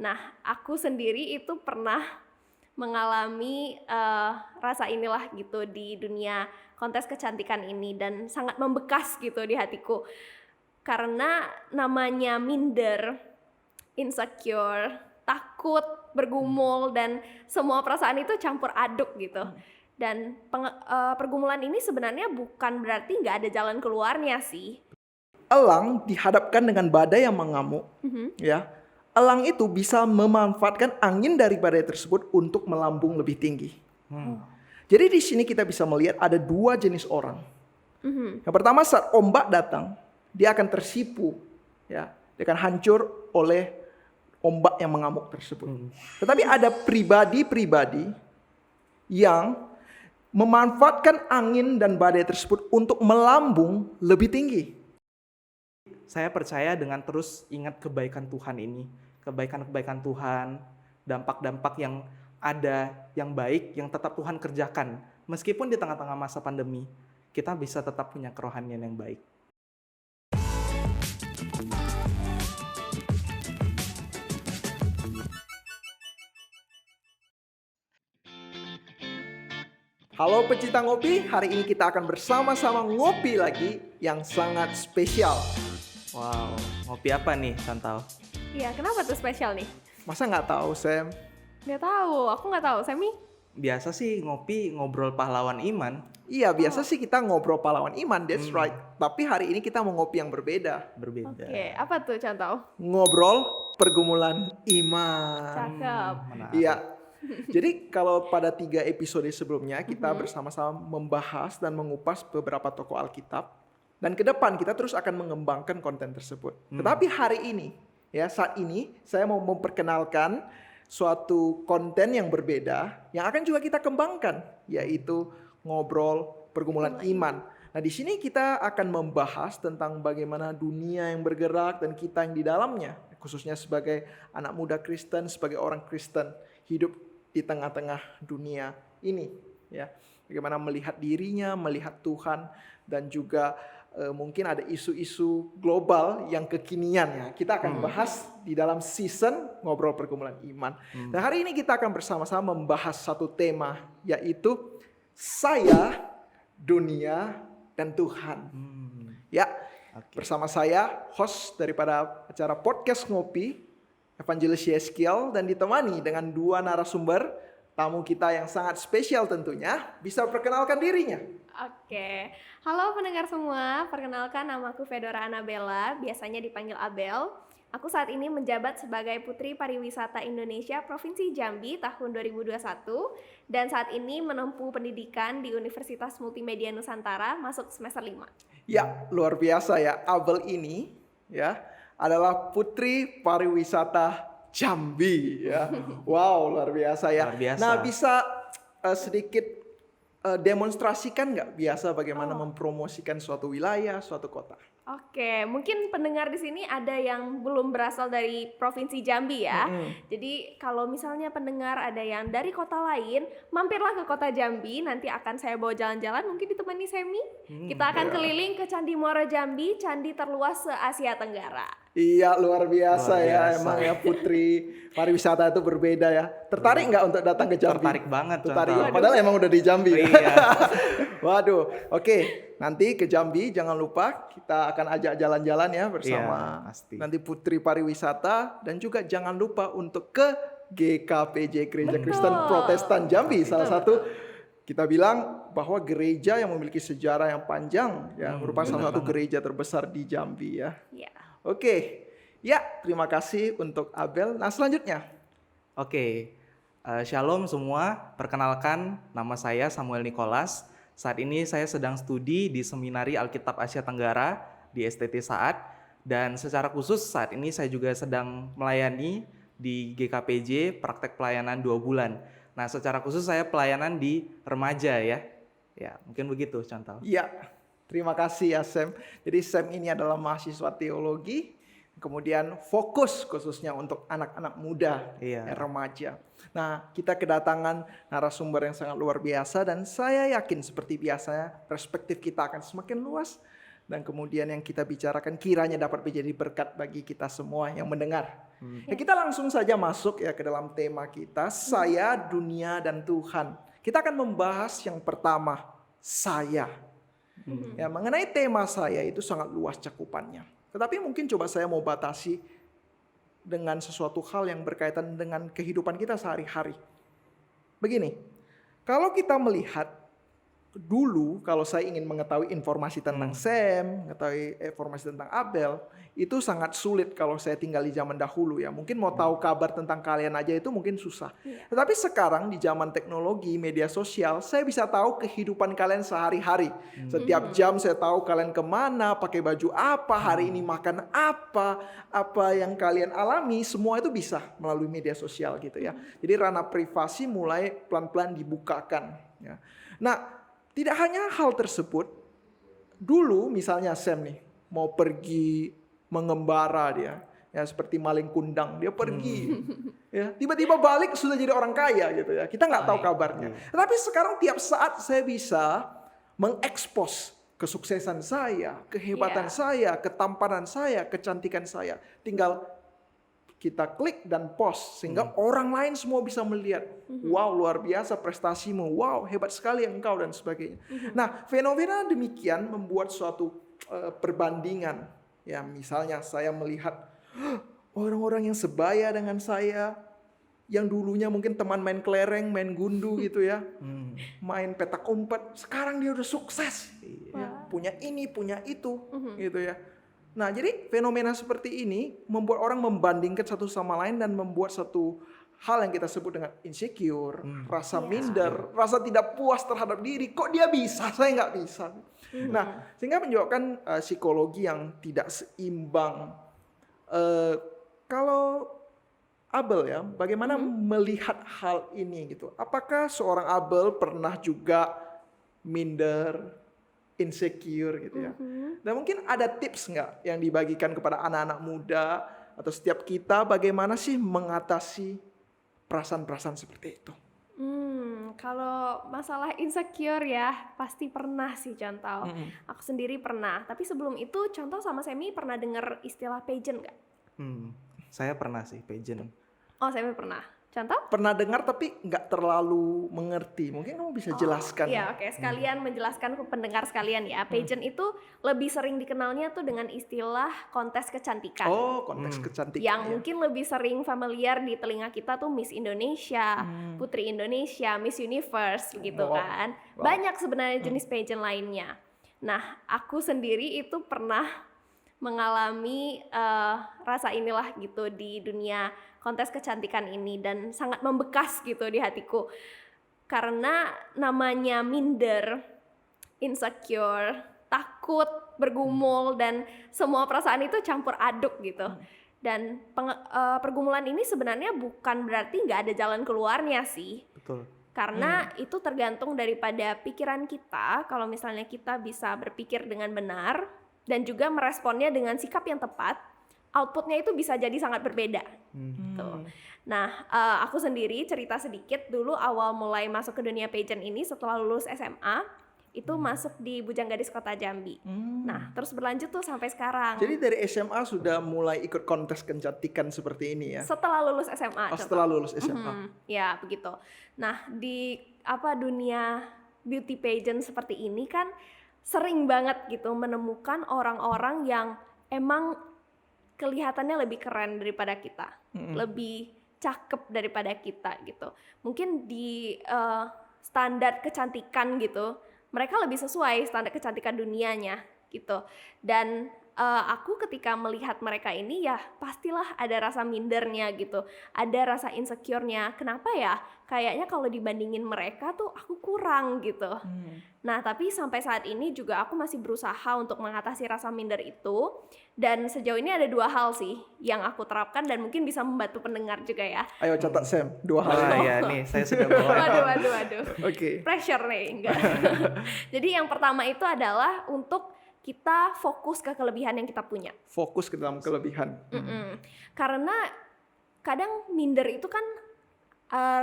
Nah, aku sendiri itu pernah mengalami rasa inilah gitu di dunia kontes kecantikan ini dan sangat membekas gitu di hatiku. Karena namanya minder, insecure, takut, bergumul dan semua perasaan itu campur aduk gitu. Dan pergumulan ini sebenarnya bukan berarti nggak ada jalan keluarnya sih. Elang dihadapkan dengan badai yang mengamuk, ya. Elang itu bisa memanfaatkan angin dari badai tersebut untuk melambung lebih tinggi. Jadi di sini kita bisa melihat ada dua jenis orang. Yang pertama, saat ombak datang, dia akan tersipu, ya, dia akan hancur oleh ombak yang mengamuk tersebut. Tetapi ada pribadi-pribadi yang memanfaatkan angin dan badai tersebut untuk melambung lebih tinggi. Saya percaya dengan terus ingat kebaikan Tuhan ini, kebaikan-kebaikan Tuhan, dampak-dampak yang ada, yang baik, yang tetap Tuhan kerjakan. Meskipun di tengah-tengah masa pandemi, kita bisa tetap punya kerohanian yang baik. Halo pecinta ngopi, hari ini kita akan bersama-sama ngopi lagi yang sangat spesial. Wow, ngopi apa nih, Chantal? Iya, kenapa tuh spesial nih? Masa nggak tahu, Sam? Nggak tahu, aku nggak tahu. Semi? Biasa sih ngopi ngobrol pahlawan iman. Iya, biasa sih kita ngobrol pahlawan iman, that's right. Tapi hari ini kita mau ngopi yang berbeda. Berbeda. Oke, apa tuh contoh? Ngobrol pergumulan iman. Cakep. Menarik. Iya. Jadi kalau pada 3 episode sebelumnya kita bersama-sama membahas dan mengupas beberapa tokoh Alkitab. Dan ke depan kita terus akan mengembangkan konten tersebut. Tetapi hari ini, ya saat ini saya mau memperkenalkan suatu konten yang berbeda yang akan juga kita kembangkan, yaitu ngobrol pergumulan iman. Nah di sini kita akan membahas tentang bagaimana dunia yang bergerak dan kita yang di dalamnya, khususnya sebagai anak muda Kristen, sebagai orang Kristen hidup di tengah-tengah dunia ini, ya. Bagaimana melihat dirinya, melihat Tuhan, dan juga mungkin ada isu-isu global yang kekinian, ya. Kita akan bahas di dalam season ngobrol pergumulan iman. Dan hari ini kita akan bersama-sama membahas satu tema, yaitu saya, dunia, dan Tuhan. Ya, bersama saya host daripada acara podcast Ngopi, Evangelis Yeskiel, dan ditemani dengan dua narasumber tamu kita yang sangat spesial tentunya. Bisa perkenalkan dirinya. Oke, halo pendengar semua, perkenalkan namaku Fedora Anabella, biasanya dipanggil Abel. Aku saat ini menjabat sebagai Putri Pariwisata Indonesia Provinsi Jambi tahun 2021 dan saat ini menempuh pendidikan di Universitas Multimedia Nusantara masuk semester 5. Ya, luar biasa ya. Abel ini ya adalah Putri Pariwisata Jambi ya. Wow, luar biasa ya. Luar biasa. Nah, bisa sedikit demonstrasikan nggak biasa bagaimana mempromosikan suatu wilayah, suatu kota? Oke, mungkin pendengar di sini ada yang belum berasal dari Provinsi Jambi ya. Jadi kalau misalnya pendengar ada yang dari kota lain, mampirlah ke kota Jambi. Nanti akan saya bawa jalan-jalan, mungkin ditemani Semi. Kita akan keliling ke Candi Muaro Jambi, candi terluas se-Asia Tenggara. Iya, luar biasa Luar ya. biasa. Emang ya Putri Pariwisata itu berbeda ya. Tertarik nggak untuk datang ke Jambi? Tertarik banget, Tertarik. Chantal. Padahal emang udah di Jambi. Iya. Waduh, oke. Nanti ke Jambi jangan lupa kita akan ajak jalan-jalan ya bersama Iya, pasti. nanti Putri Pariwisata, dan juga jangan lupa untuk ke GKPJ Gereja Kristen Protestan Jambi, salah satu kita bilang bahwa gereja yang memiliki sejarah yang panjang ya, merupakan salah satu gereja terbesar di Jambi ya. Ya. Oke. Ya, terima kasih untuk Abel. Nah, selanjutnya. Oke, shalom semua. Perkenalkan, nama saya Samuel Nicholas. Saat ini saya sedang studi di Seminari Alkitab Asia Tenggara di STT Saat. Dan secara khusus saat ini saya juga sedang melayani di GKPJ praktek pelayanan 2 bulan. Nah, secara khusus saya pelayanan di remaja ya. Ya, mungkin begitu Chantal. Ya, terima kasih ya Sam. Jadi Sam ini adalah mahasiswa teologi, kemudian fokus khususnya untuk anak-anak muda, Iya. remaja. Nah, kita kedatangan narasumber yang sangat luar biasa dan saya yakin seperti biasanya perspektif kita akan semakin luas dan kemudian yang kita bicarakan kiranya dapat menjadi berkat bagi kita semua yang mendengar. Ya, kita langsung saja masuk ya ke dalam tema kita, saya, dunia, dan Tuhan. Kita akan membahas yang pertama, saya. Ya, mengenai tema saya itu sangat luas cakupannya. Tetapi mungkin coba saya mau batasi dengan sesuatu hal yang berkaitan dengan kehidupan kita sehari-hari. Begini, kalau kita melihat dulu, kalau saya ingin mengetahui informasi tentang Sam, mengetahui informasi tentang Abel, itu sangat sulit kalau saya tinggal di zaman dahulu ya. Mungkin mau tahu kabar tentang kalian aja itu mungkin susah. Tetapi sekarang di zaman teknologi, media sosial, saya bisa tahu kehidupan kalian sehari-hari. Setiap jam saya tahu kalian kemana, pakai baju apa, hari ini makan apa yang kalian alami, semua itu bisa melalui media sosial gitu ya. Jadi ranah privasi mulai pelan-pelan dibukakan. Ya. Nah, tidak hanya hal tersebut, dulu misalnya Sam nih mau pergi mengembara dia, ya seperti maling kundang dia pergi, ya tiba-tiba balik sudah jadi orang kaya gitu ya. Kita nggak tahu kabarnya. Tetapi sekarang tiap saat saya bisa mengekspos kesuksesan saya, kehebatan saya, ketampanan saya, kecantikan saya. Tinggal kita klik dan post sehingga orang lain semua bisa melihat, wow luar biasa prestasimu, wow hebat sekali engkau dan sebagainya. Nah, fenomena demikian membuat suatu perbandingan. Ya, misalnya saya melihat orang-orang yang sebaya dengan saya, yang dulunya mungkin teman main kelereng, main gundu gitu ya, main petak umpet, sekarang dia udah sukses, ya, punya ini, punya itu, gitu ya. Nah, jadi fenomena seperti ini membuat orang membandingkan satu sama lain dan membuat satu hal yang kita sebut dengan insecure, rasa minder, rasa tidak puas terhadap diri. Kok dia bisa, saya nggak bisa. Nah, sehingga menyebabkan psikologi yang tidak seimbang. Kalau Abel ya, bagaimana melihat hal ini gitu? Apakah seorang Abel pernah juga minder, insecure gitu ya? Dan mungkin ada tips nggak yang dibagikan kepada anak-anak muda atau setiap kita bagaimana sih mengatasi perasaan-perasaan seperti itu? Kalau masalah insecure ya pasti pernah sih Contoh. Aku sendiri pernah. Tapi sebelum itu Contoh sama Semi pernah dengar istilah pageant nggak? Saya pernah sih pageant. Oh, Semi pernah. Contoh? Pernah dengar tapi nggak terlalu mengerti. Mungkin kamu bisa jelaskan. Iya, oke. Sekalian menjelaskan ke pendengar sekalian ya. Pageant itu lebih sering dikenalnya tuh dengan istilah kontes kecantikan. Oh, konteks kecantikan. Yang ya. mungkin lebih sering familiar di telinga kita tuh Miss Indonesia, Putri Indonesia, Miss Universe gitu kan. Banyak sebenarnya jenis pageant lainnya. Nah, aku sendiri itu pernah mengalami rasa inilah gitu di dunia kontes kecantikan ini dan sangat membekas gitu di hatiku. Karena namanya minder, insecure, takut, bergumul dan semua perasaan itu campur aduk gitu. Dan pergumulan ini sebenarnya bukan berarti nggak ada jalan keluarnya sih. Betul. Karena itu tergantung daripada pikiran kita. Kalau misalnya kita bisa berpikir dengan benar dan juga meresponnya dengan sikap yang tepat, outputnya itu bisa jadi sangat berbeda. Tuh. Nah, aku sendiri cerita sedikit dulu awal mulai masuk ke dunia pageant ini setelah lulus SMA, itu masuk di Bujang Gadis Kota Jambi. Nah, terus berlanjut tuh sampai sekarang. Jadi dari SMA sudah mulai ikut kontes kecantikan seperti ini ya? Setelah lulus SMA. Setelah lulus SMA. Ya, begitu. Nah, di dunia beauty pageant seperti ini kan sering banget gitu menemukan orang-orang yang emang kelihatannya lebih keren daripada kita, lebih cakep daripada kita gitu. Mungkin di standar kecantikan gitu, mereka lebih sesuai standar kecantikan dunianya gitu. Dan aku ketika melihat mereka ini ya pastilah ada rasa mindernya gitu, ada rasa insecure-nya. Kenapa ya? Kayaknya kalau dibandingin mereka tuh aku kurang gitu. Nah, tapi sampai saat ini juga aku masih berusaha untuk mengatasi rasa minder itu. Dan sejauh ini ada 2 hal sih yang aku terapkan dan mungkin bisa membantu pendengar juga ya. Ayo catat Sam, 2 hal. Ya nih, saya sudah bawa. Waduh. Oke. Pressure nih, enggak. Jadi yang pertama itu adalah untuk kita fokus ke kelebihan yang kita punya. Fokus ke dalam kelebihan. Karena kadang minder itu kan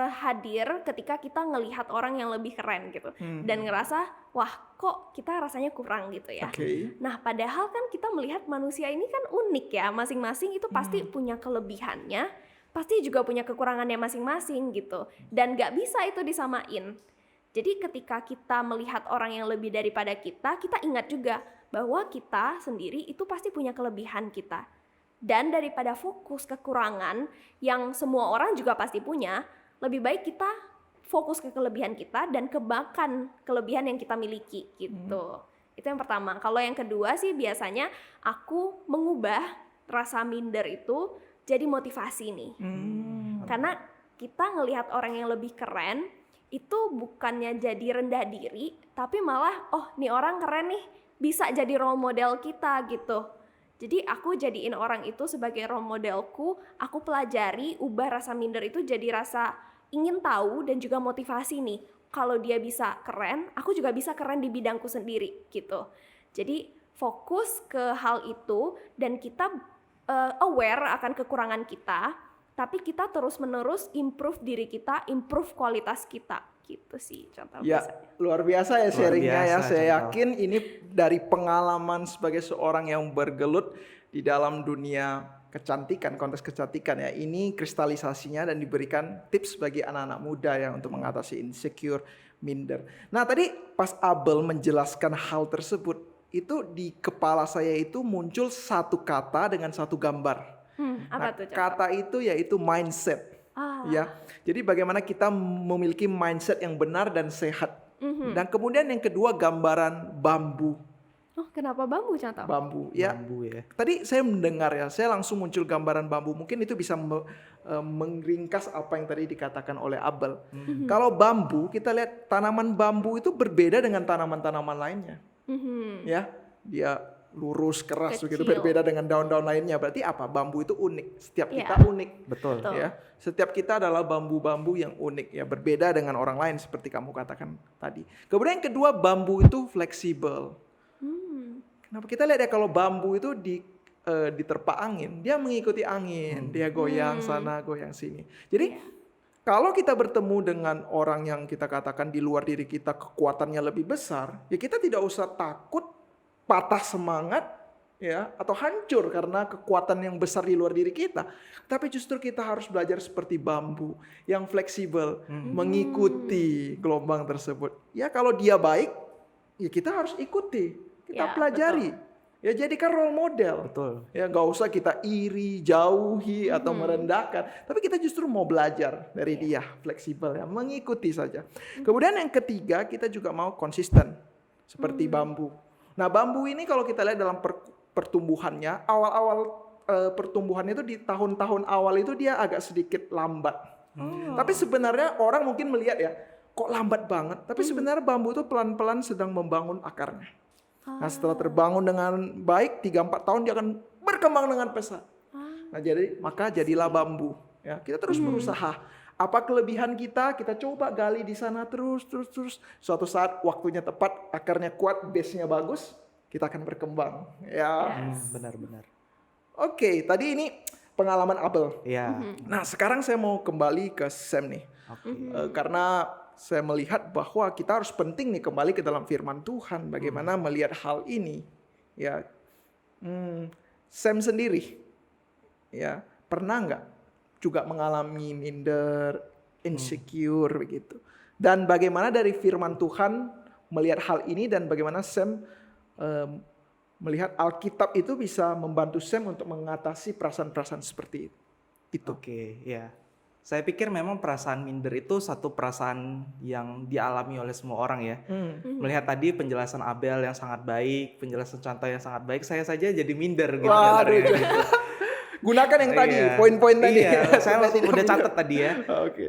hadir ketika kita ngelihat orang yang lebih keren gitu dan ngerasa wah kok kita rasanya kurang gitu ya. Oke. Nah, padahal kan kita melihat manusia ini kan unik ya, masing-masing itu pasti punya kelebihannya, pasti juga punya kekurangannya masing-masing gitu. Dan gak bisa itu disamain. Jadi ketika kita melihat orang yang lebih daripada kita ingat juga bahwa kita sendiri itu pasti punya kelebihan kita. Dan daripada fokus kekurangan yang semua orang juga pasti punya, lebih baik kita fokus ke kelebihan kita dan kembangkan kelebihan yang kita miliki gitu. Itu yang pertama. Kalau yang kedua sih biasanya aku mengubah rasa minder itu jadi motivasi nih. Karena kita ngelihat orang yang lebih keren itu bukannya jadi rendah diri, tapi malah oh nih orang keren nih, bisa jadi role model kita gitu. Jadi aku jadiin orang itu sebagai role modelku, aku pelajari, ubah rasa minder itu jadi rasa ingin tahu dan juga motivasi nih. Kalau dia bisa keren, aku juga bisa keren di bidangku sendiri gitu. Jadi fokus ke hal itu dan kita aware akan kekurangan kita, tapi kita terus-menerus improve diri kita, improve kualitas kita gitu sih contoh Ya, biasanya. luar biasa ya sharingnya ya. biasa, Saya contoh. yakin ini dari pengalaman sebagai seorang yang bergelut di dalam dunia kecantikan, kontes kecantikan ya. Ini kristalisasinya dan diberikan tips bagi anak-anak muda ya untuk mengatasi insecure, minder. Nah, tadi pas Abel menjelaskan hal tersebut, itu di kepala saya itu muncul satu kata dengan satu gambar. Apa tuh contoh? Kata itu yaitu mindset. Ah. Ya, jadi bagaimana kita memiliki mindset yang benar dan sehat. Dan kemudian yang kedua gambaran bambu. Oh, kenapa bambu contoh? Bambu, ya. Bambu ya. Tadi saya mendengar ya, saya langsung muncul gambaran bambu. Mungkin itu bisa meringkas apa yang tadi dikatakan oleh Abel. Kalau bambu, kita lihat tanaman bambu itu berbeda dengan tanaman-tanaman lainnya. Ya, dia lurus, keras begitu, Kecil. berbeda dengan daun-daun lainnya. Berarti apa? Bambu itu unik. Setiap Iya. kita unik. Betul. Betul. Ya, setiap kita adalah bambu-bambu yang unik ya, berbeda dengan orang lain seperti kamu katakan tadi. Kemudian yang kedua, bambu itu fleksibel. Kenapa kita lihat ya kalau bambu itu diterpa angin, dia mengikuti angin, dia goyang sana, goyang sini. Jadi kalau kita bertemu dengan orang yang kita katakan di luar diri kita kekuatannya lebih besar, ya kita tidak usah takut patah semangat ya atau hancur karena kekuatan yang besar di luar diri kita. Tapi justru kita harus belajar seperti bambu yang fleksibel, mengikuti gelombang tersebut. Ya kalau dia baik, ya kita harus ikuti, kita Ya, pelajari. Ya jadikan role model. Betul. Ya nggak usah kita iri, jauhi atau merendahkan, tapi kita justru mau belajar dari dia, fleksibel ya, mengikuti saja. Kemudian yang ketiga kita juga mau konsisten seperti bambu. Nah bambu ini kalau kita lihat dalam pertumbuhannya, awal-awal pertumbuhannya itu di tahun-tahun awal itu dia agak sedikit lambat. Tapi sebenarnya orang mungkin melihat ya, kok lambat banget. Tapi sebenarnya bambu itu pelan-pelan sedang membangun akarnya. Nah setelah terbangun dengan baik 3-4 tahun dia akan berkembang dengan pesat. Nah maka jadilah bambu. Ya, kita terus berusaha. Apa kelebihan kita coba gali di sana terus. Suatu saat waktunya tepat, akarnya kuat, base-nya bagus, kita akan berkembang. Ya. Benar-benar. Oke, tadi ini pengalaman Abel. Iya. Nah sekarang saya mau kembali ke Sam nih. Oke. Karena saya melihat bahwa kita harus penting nih kembali ke dalam firman Tuhan. Bagaimana melihat hal ini. Ya, Sam sendiri, ya pernah nggak juga mengalami minder, insecure begitu. Dan bagaimana dari firman Tuhan melihat hal ini dan bagaimana Sam melihat Alkitab itu bisa membantu Sam untuk mengatasi perasaan-perasaan seperti itu. Oke, ya. Saya pikir memang perasaan minder itu satu perasaan yang dialami oleh semua orang ya. Melihat tadi penjelasan Abel yang sangat baik, penjelasan contoh yang sangat baik, saya saja jadi minder gitu. Waduh, dengarnya gitu. gunakan yang tadi, Iya. poin-poin tadi. Iya, saya langsung Tidak udah minder. catat tadi ya. Oke.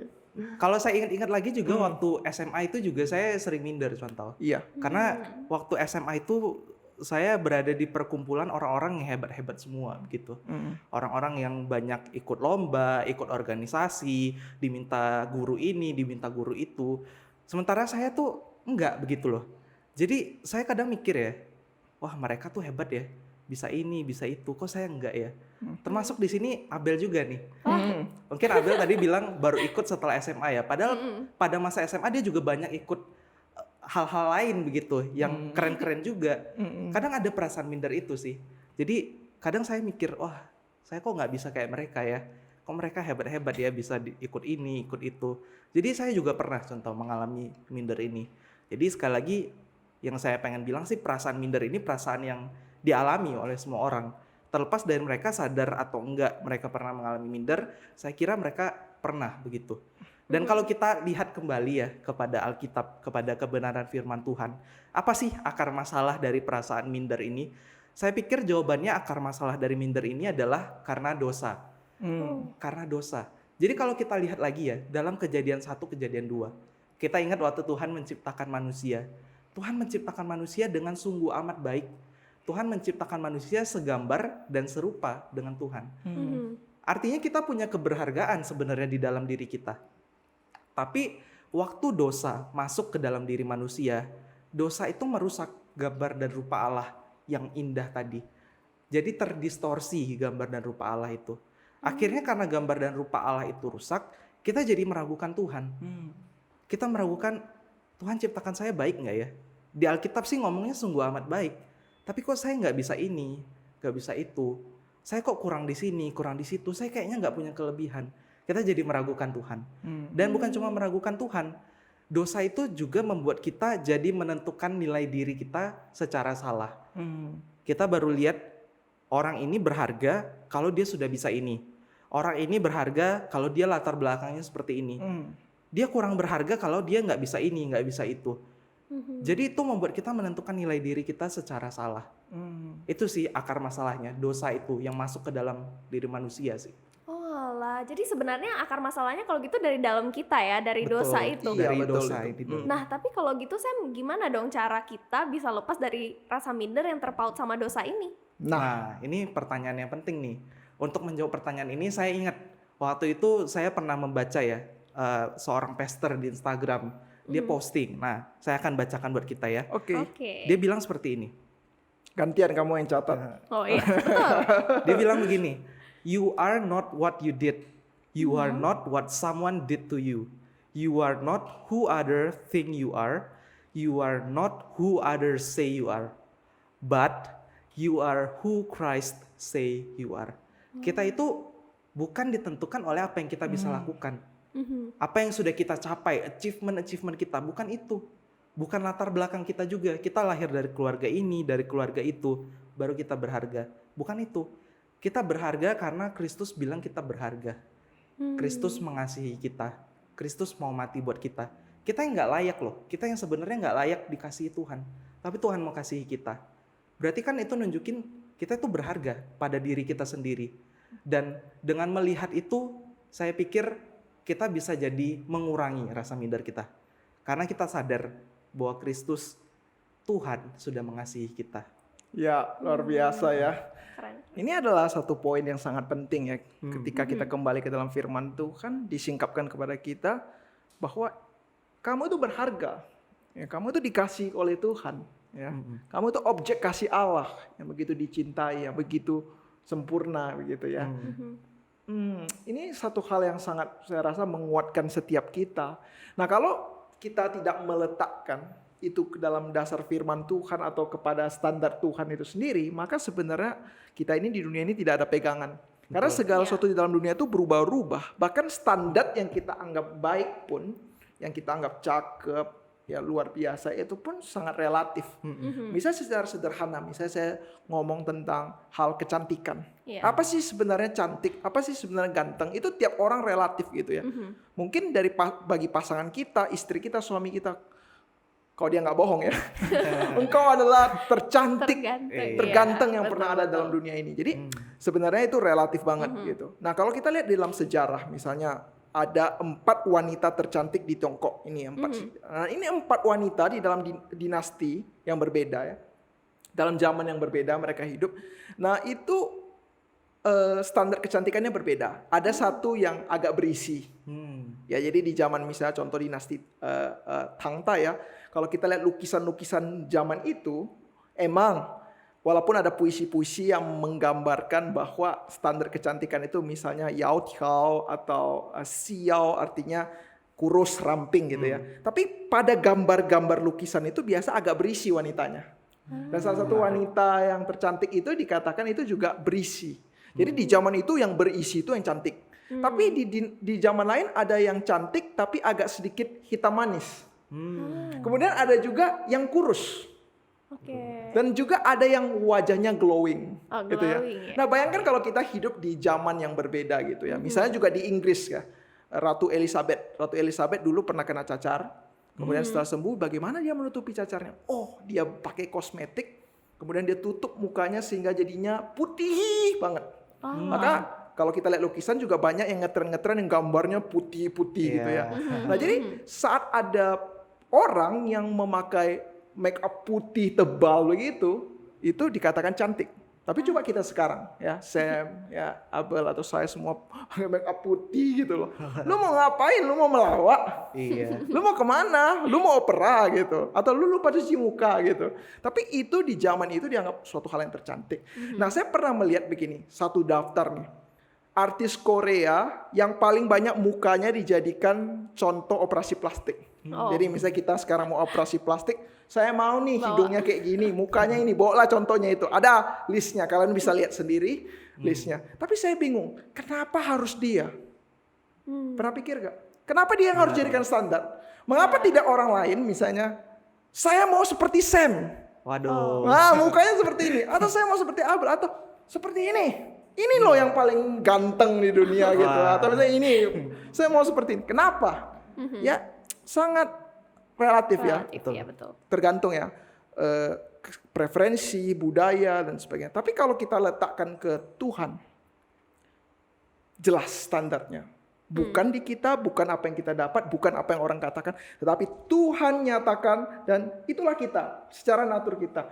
Kalau saya ingat-ingat lagi juga waktu SMA itu juga saya sering minder contoh. Iya. Karena waktu SMA itu saya berada di perkumpulan orang-orang yang hebat-hebat semua gitu. Orang-orang yang banyak ikut lomba, ikut organisasi, diminta guru ini, diminta guru itu. Sementara saya tuh enggak begitu loh. Jadi saya kadang mikir ya, wah mereka tuh hebat ya, bisa ini, bisa itu, kok saya enggak ya? Termasuk di sini Abel juga nih. Mungkin Abel tadi bilang baru ikut setelah SMA ya, padahal pada masa SMA dia juga banyak ikut hal-hal lain begitu yang keren-keren juga. Mm-mm. Kadang ada perasaan minder itu sih. Jadi kadang saya mikir, wah saya kok nggak bisa kayak mereka ya. Kok mereka hebat-hebat ya bisa ikut ini, ikut itu. Jadi saya juga pernah contoh mengalami minder ini. Jadi sekali lagi yang saya pengen bilang sih perasaan minder ini perasaan yang dialami oleh semua orang. Terlepas dari mereka sadar atau enggak mereka pernah mengalami minder, saya kira mereka pernah begitu. Dan kalau kita lihat kembali ya kepada Alkitab, kepada kebenaran firman Tuhan, apa sih akar masalah dari perasaan minder ini? Saya pikir jawabannya akar masalah dari minder ini adalah karena dosa. Karena dosa. Jadi kalau kita lihat lagi ya, dalam Kejadian 1, Kejadian 2, kita ingat waktu Tuhan menciptakan manusia. Tuhan menciptakan manusia dengan sungguh amat baik. Tuhan menciptakan manusia segambar dan serupa dengan Tuhan. Artinya kita punya keberhargaan sebenarnya di dalam diri kita. Tapi waktu dosa masuk ke dalam diri manusia, dosa itu merusak gambar dan rupa Allah yang indah tadi. Jadi terdistorsi gambar dan rupa Allah itu. Akhirnya karena gambar dan rupa Allah itu rusak, kita jadi meragukan Tuhan. Kita meragukan, Tuhan ciptakan saya baik nggak ya? Di Alkitab sih ngomongnya sungguh amat baik. Tapi kok saya nggak bisa ini, nggak bisa itu. Saya kok kurang di sini, kurang di situ. Saya kayaknya nggak punya kelebihan. Kita jadi meragukan Tuhan. Dan bukan cuma meragukan Tuhan. Dosa itu juga membuat kita jadi menentukan nilai diri kita secara salah. Kita baru lihat orang ini berharga kalau dia sudah bisa ini. Orang ini berharga kalau dia latar belakangnya seperti ini. Dia kurang berharga kalau dia nggak bisa ini, nggak bisa itu. Jadi itu membuat kita menentukan nilai diri kita secara salah. Itu sih akar masalahnya, dosa itu yang masuk ke dalam diri manusia sih. Oh alah, jadi sebenarnya akar masalahnya kalau gitu dari dalam kita ya, dari Betul. dosa itu. Iya, Dari betul dosa itu. itu. Nah, tapi kalau gitu Sam, gimana dong cara kita bisa lepas dari rasa minder yang terpaut sama dosa ini? Nah, ini pertanyaan yang penting nih. Untuk menjawab pertanyaan ini saya ingat waktu itu saya pernah membaca ya seorang pastor di Instagram, dia posting. Nah, saya akan bacakan buat kita ya. Oke. Dia bilang seperti ini. Gantian kamu yang catat. Oh iya, betul. Dia bilang begini, you are not what you did. You are not what someone did to you. You are not who others think you are. You are not who others say you are. But you are who Christ say you are. Kita itu bukan ditentukan oleh apa yang kita bisa lakukan. Apa yang sudah kita capai, achievement kita, bukan itu. Bukan latar belakang kita juga. Kita lahir dari keluarga ini, dari keluarga itu, baru kita berharga. Bukan itu. Kita berharga karena Kristus bilang kita berharga. Kristus mengasihi kita. Kristus mau mati buat kita. Kita yang nggak layak loh. Kita yang sebenarnya nggak layak dikasihi Tuhan. Tapi Tuhan mau kasihi kita. Berarti kan itu nunjukin kita itu berharga pada diri kita sendiri. Dan dengan melihat itu, saya pikir kita bisa jadi mengurangi rasa minder kita. Karena kita sadar bahwa Kristus, Tuhan sudah mengasihi kita. Ya, luar biasa ya. Keren. Ini adalah satu poin yang sangat penting ya. Ketika kita kembali ke dalam firman Tuhan, disingkapkan kepada kita bahwa kamu itu berharga. Ya, kamu itu dikasihi oleh Tuhan. Ya. Kamu itu objek kasih Allah yang begitu dicintai, yang begitu sempurna begitu ya. Ini satu hal yang sangat saya rasa menguatkan setiap kita. Nah, kalau kita tidak meletakkan itu ke dalam dasar firman Tuhan atau kepada standar Tuhan itu sendiri, maka sebenarnya kita ini di dunia ini tidak ada pegangan. Karena segala sesuatu di dalam dunia itu berubah-ubah. Bahkan standar yang kita anggap baik pun, yang kita anggap cakep, ya luar biasa, itu pun sangat relatif. Misalnya secara sederhana, misalnya saya ngomong tentang hal kecantikan. Apa sih sebenarnya cantik? Apa sih sebenarnya ganteng? Itu tiap orang relatif gitu ya. Mungkin bagi pasangan kita, istri kita, suami kita, kalau dia nggak bohong ya, engkau adalah tercantik, terganteng yang pernah ada dalam dunia ini. Jadi sebenarnya itu relatif banget gitu. Nah, kalau kita lihat di dalam sejarah, misalnya ada 4 wanita tercantik di Tiongkok. Ini 4. Nah, ini 4 wanita di dalam dinasti yang berbeda ya. Dalam zaman yang berbeda mereka hidup. Nah, itu standar kecantikannya berbeda. Ada satu yang agak berisi. Ya, jadi di zaman misalnya contoh dinasti Tangta ya. Kalau kita lihat lukisan-lukisan zaman itu, emang walaupun ada puisi-puisi yang menggambarkan bahwa standar kecantikan itu misalnya Yao Tiao atau Xiao, artinya kurus, ramping gitu ya. Tapi pada gambar-gambar lukisan itu biasa agak berisi wanitanya. Dan salah satu wanita yang tercantik itu dikatakan itu juga berisi. Jadi di zaman itu yang berisi itu yang cantik. Tapi di zaman lain ada yang cantik tapi agak sedikit hitam manis. Kemudian ada juga yang kurus. Oke. Dan juga ada yang wajahnya glowing, Oh, gitu ya. glowing ya. Nah, bayangkan kalau kita hidup di zaman yang berbeda gitu ya. Misalnya juga di Inggris ya. Ratu Elizabeth dulu pernah kena cacar. Kemudian setelah sembuh, bagaimana dia menutupi cacarnya? Oh, dia pakai kosmetik. Kemudian dia tutup mukanya sehingga jadinya putih banget. Maka kalau kita lihat lukisan juga banyak yang ngetren-ngetren yang gambarnya putih-putih gitu ya. Nah, jadi saat ada orang yang memakai make up putih tebal begitu, itu dikatakan cantik. Tapi coba kita sekarang ya, Sam, ya Abel atau saya semua pakai make up putih gitu loh. Lu mau ngapain? Lu mau melawak? Iya. Lu mau kemana? Lu mau opera gitu? Atau lu lupa cuci muka gitu? Tapi itu di zaman itu dianggap suatu hal yang tercantik. Nah, saya pernah melihat begini, satu daftar nih. Artis Korea yang paling banyak mukanya dijadikan contoh operasi plastik. Jadi misalnya kita sekarang mau operasi plastik, saya mau nih hidungnya kayak gini, mukanya ini, bawalah contohnya itu. Ada listnya, kalian bisa lihat sendiri listnya. Tapi saya bingung, kenapa harus dia? Pernah pikir gak? Kenapa dia yang harus jadikan standar? Mengapa tidak orang lain misalnya, saya mau seperti Sam. Waduh. Nah, mukanya seperti ini. Atau saya mau seperti Abel, atau seperti ini. Ini loh yang paling ganteng di dunia gitu. Atau misalnya ini, saya mau seperti ini. Kenapa? Ya, sangat relatif ya. Iya, betul. Tergantung ya. Preferensi, budaya, dan sebagainya. Tapi kalau kita letakkan ke Tuhan, jelas standarnya. Bukan di kita, bukan apa yang kita dapat, bukan apa yang orang katakan. Tetapi Tuhan nyatakan, dan itulah kita. Secara natur kita.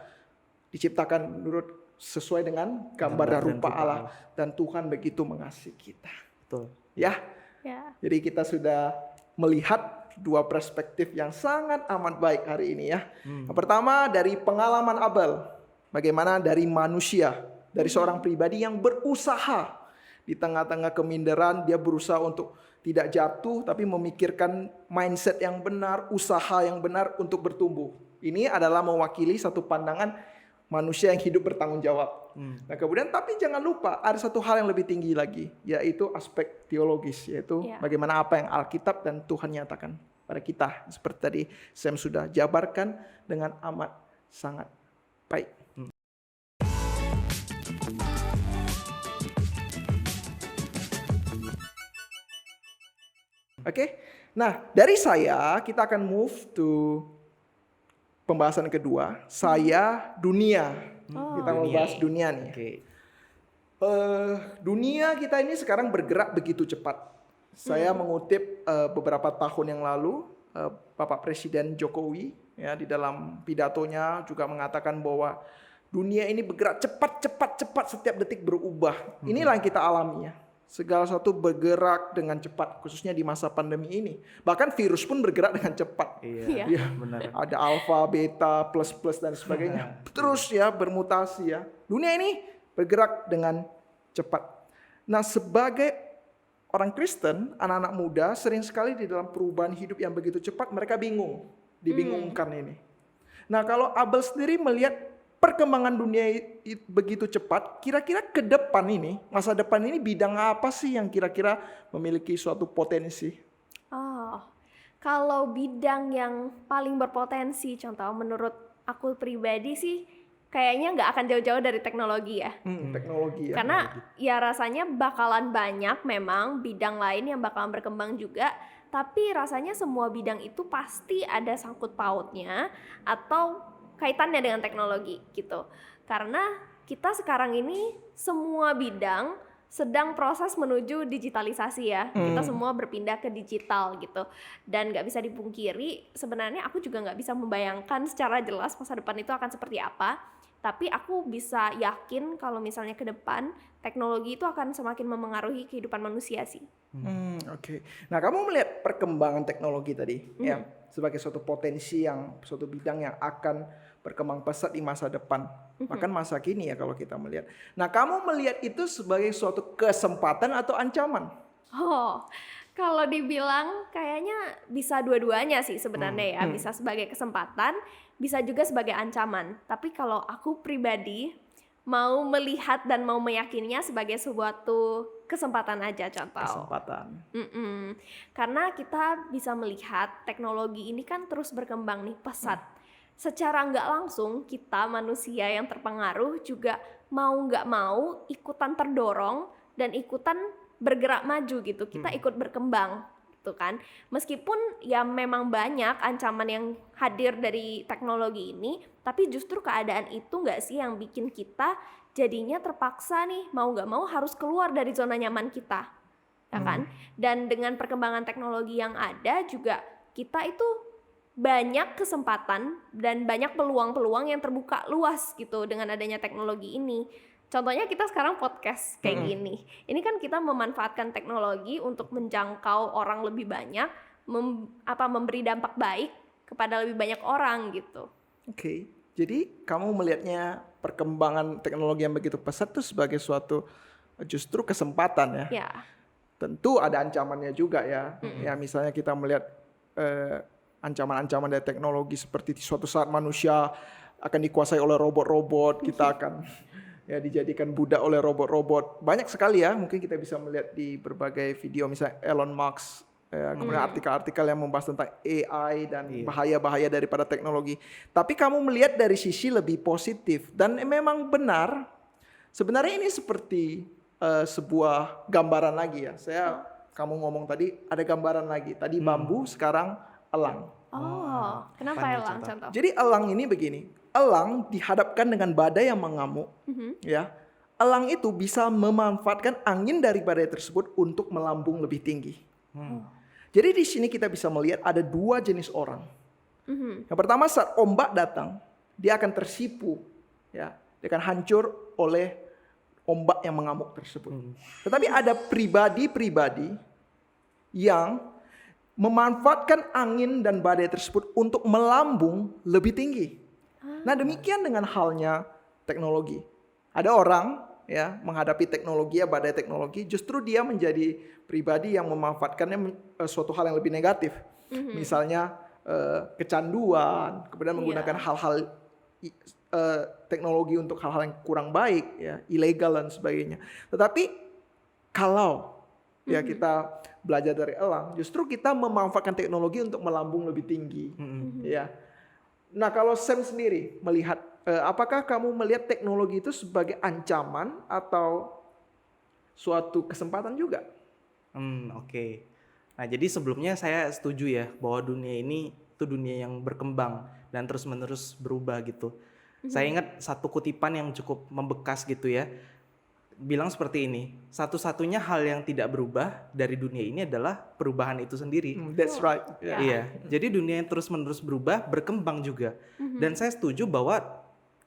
Diciptakan menurut sesuai dengan gambar dan rupa Allah, dan Tuhan begitu mengasihi kita. Betul. Ya. Ya. Jadi kita sudah melihat dua perspektif yang sangat amat baik hari ini ya. Yang pertama dari pengalaman Abel, bagaimana dari manusia, dari seorang pribadi yang berusaha di tengah-tengah keminderan, dia berusaha untuk tidak jatuh tapi memikirkan mindset yang benar, usaha yang benar untuk bertumbuh. Ini adalah mewakili satu pandangan manusia yang hidup bertanggung jawab. Nah, kemudian tapi jangan lupa ada satu hal yang lebih tinggi lagi, yaitu aspek teologis, yaitu bagaimana apa yang Alkitab dan Tuhan nyatakan pada kita. Seperti tadi Sam sudah jabarkan dengan amat sangat baik. Oke. Nah, dari saya kita akan move to pembahasan kedua, saya dunia. Kita mau bahas dunia nih. Oke. Dunia kita ini sekarang bergerak begitu cepat. Saya mengutip beberapa tahun yang lalu Bapak Presiden Jokowi ya di dalam pidatonya juga mengatakan bahwa dunia ini bergerak cepat setiap detik berubah. Inilah yang kita alami ya. Segala sesuatu bergerak dengan cepat, khususnya di masa pandemi ini. Bahkan virus pun bergerak dengan cepat. Iya, Ya, benar. ada alfa, beta, plus dan sebagainya. Terus ya bermutasi ya. Dunia ini bergerak dengan cepat. Nah, sebagai orang Kristen, anak-anak muda sering sekali di dalam perubahan hidup yang begitu cepat mereka bingung, dibingungkan ini. Nah, kalau Abel sendiri melihat perkembangan dunia begitu cepat, kira-kira ke depan ini, masa depan ini bidang apa sih yang kira-kira memiliki suatu potensi? Oh, kalau bidang yang paling berpotensi, contoh menurut aku pribadi sih, kayaknya nggak akan jauh-jauh dari teknologi ya. Teknologi ya. Karena ya rasanya bakalan banyak memang bidang lain yang bakalan berkembang juga, tapi rasanya semua bidang itu pasti ada sangkut pautnya atau kaitannya dengan teknologi gitu. Karena kita sekarang ini semua bidang sedang proses menuju digitalisasi ya. Kita semua berpindah ke digital gitu. Dan nggak bisa dipungkiri, sebenarnya aku juga nggak bisa membayangkan secara jelas masa depan itu akan seperti apa. Tapi aku bisa yakin kalau misalnya ke depan teknologi itu akan semakin memengaruhi kehidupan manusia sih. Oke. Nah, kamu melihat perkembangan teknologi tadi ya sebagai suatu potensi yang suatu bidang yang akan berkembang pesat di masa depan, bahkan masa kini ya kalau kita melihat. Nah, kamu melihat itu sebagai suatu kesempatan atau ancaman? Oh, Kalau dibilang kayaknya bisa dua-duanya sih sebenarnya ya. Bisa sebagai kesempatan, bisa juga sebagai ancaman. Tapi kalau aku pribadi mau melihat dan mau meyakininya sebagai suatu kesempatan aja, contoh. Kesempatan. Karena kita bisa melihat teknologi ini kan terus berkembang nih pesat. Secara nggak langsung kita manusia yang terpengaruh juga mau nggak mau ikutan terdorong dan ikutan bergerak maju gitu. Kita ikut berkembang gitu kan. Meskipun ya memang banyak ancaman yang hadir dari teknologi ini, tapi justru keadaan itu nggak sih yang bikin kita jadinya terpaksa nih mau nggak mau harus keluar dari zona nyaman kita, ya kan? Dan dengan perkembangan teknologi yang ada juga kita itu banyak kesempatan dan banyak peluang-peluang yang terbuka luas gitu dengan adanya teknologi ini. Contohnya kita sekarang podcast kayak gini. Ini kan kita memanfaatkan teknologi untuk menjangkau orang lebih banyak, memberi dampak baik kepada lebih banyak orang gitu. Oke. Jadi kamu melihatnya perkembangan teknologi yang begitu pesat itu sebagai suatu justru kesempatan ya. Ya. Tentu ada ancamannya juga ya. Ya misalnya kita melihat ancaman-ancaman dari teknologi seperti suatu saat manusia akan dikuasai oleh robot-robot, kita akan ya dijadikan budak oleh robot-robot. Banyak sekali ya, mungkin kita bisa melihat di berbagai video misalnya Elon Musk, kemudian artikel-artikel yang membahas tentang AI dan bahaya-bahaya daripada teknologi. Tapi kamu melihat dari sisi lebih positif dan memang benar. Sebenarnya ini seperti sebuah gambaran lagi ya. Kamu ngomong tadi ada gambaran lagi. Tadi bambu, sekarang elang. Oh, kenapa elang contoh? Jadi elang ini begini. Elang dihadapkan dengan badai yang mengamuk, ya. Elang itu bisa memanfaatkan angin dari badai tersebut untuk melambung lebih tinggi. Jadi di sini kita bisa melihat ada dua jenis orang. Yang pertama saat ombak datang, dia akan tersipu, ya, dia akan hancur oleh ombak yang mengamuk tersebut. Tetapi ada pribadi-pribadi yang memanfaatkan angin dan badai tersebut untuk melambung lebih tinggi. Nah demikian dengan halnya teknologi. Ada orang ya menghadapi teknologi ya badai teknologi, justru dia menjadi pribadi yang memanfaatkannya suatu hal yang lebih negatif. Misalnya kecanduan, kemudian menggunakan hal-hal teknologi untuk hal-hal yang kurang baik, ya ilegal dan sebagainya. Tetapi kalau ya kita belajar dari elang, justru kita memanfaatkan teknologi untuk melambung lebih tinggi, ya. Nah kalau Sam sendiri melihat, apakah kamu melihat teknologi itu sebagai ancaman atau suatu kesempatan juga? Oke. Nah jadi sebelumnya saya setuju ya bahwa dunia ini itu dunia yang berkembang dan terus-menerus berubah gitu. Saya ingat satu kutipan yang cukup membekas gitu ya. Bilang seperti ini, satu-satunya hal yang tidak berubah dari dunia ini adalah perubahan itu sendiri. That's right. Iya, jadi dunia yang terus-menerus berubah, berkembang juga. Dan saya setuju bahwa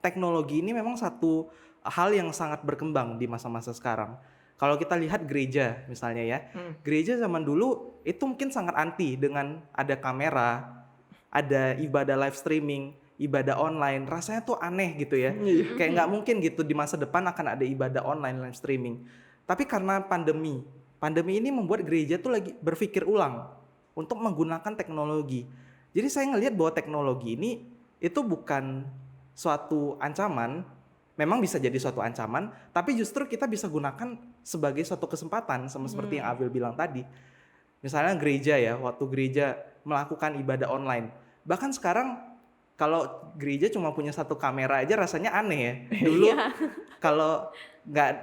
teknologi ini memang satu hal yang sangat berkembang di masa-masa sekarang. Kalau kita lihat gereja misalnya ya, gereja zaman dulu itu mungkin sangat anti dengan ada kamera, ada ibadah live streaming, ibadah online, rasanya tuh aneh gitu ya. Kayak nggak mungkin gitu di masa depan akan ada ibadah online live streaming. Tapi karena pandemi ini membuat gereja tuh lagi berpikir ulang untuk menggunakan teknologi. Jadi saya ngelihat bahwa teknologi ini itu bukan suatu ancaman, memang bisa jadi suatu ancaman, tapi justru kita bisa gunakan sebagai suatu kesempatan, sama seperti yang Abil bilang tadi. Misalnya gereja ya, waktu gereja melakukan ibadah online. Bahkan sekarang kalau gereja cuma punya satu kamera aja rasanya aneh ya. Dulu kalau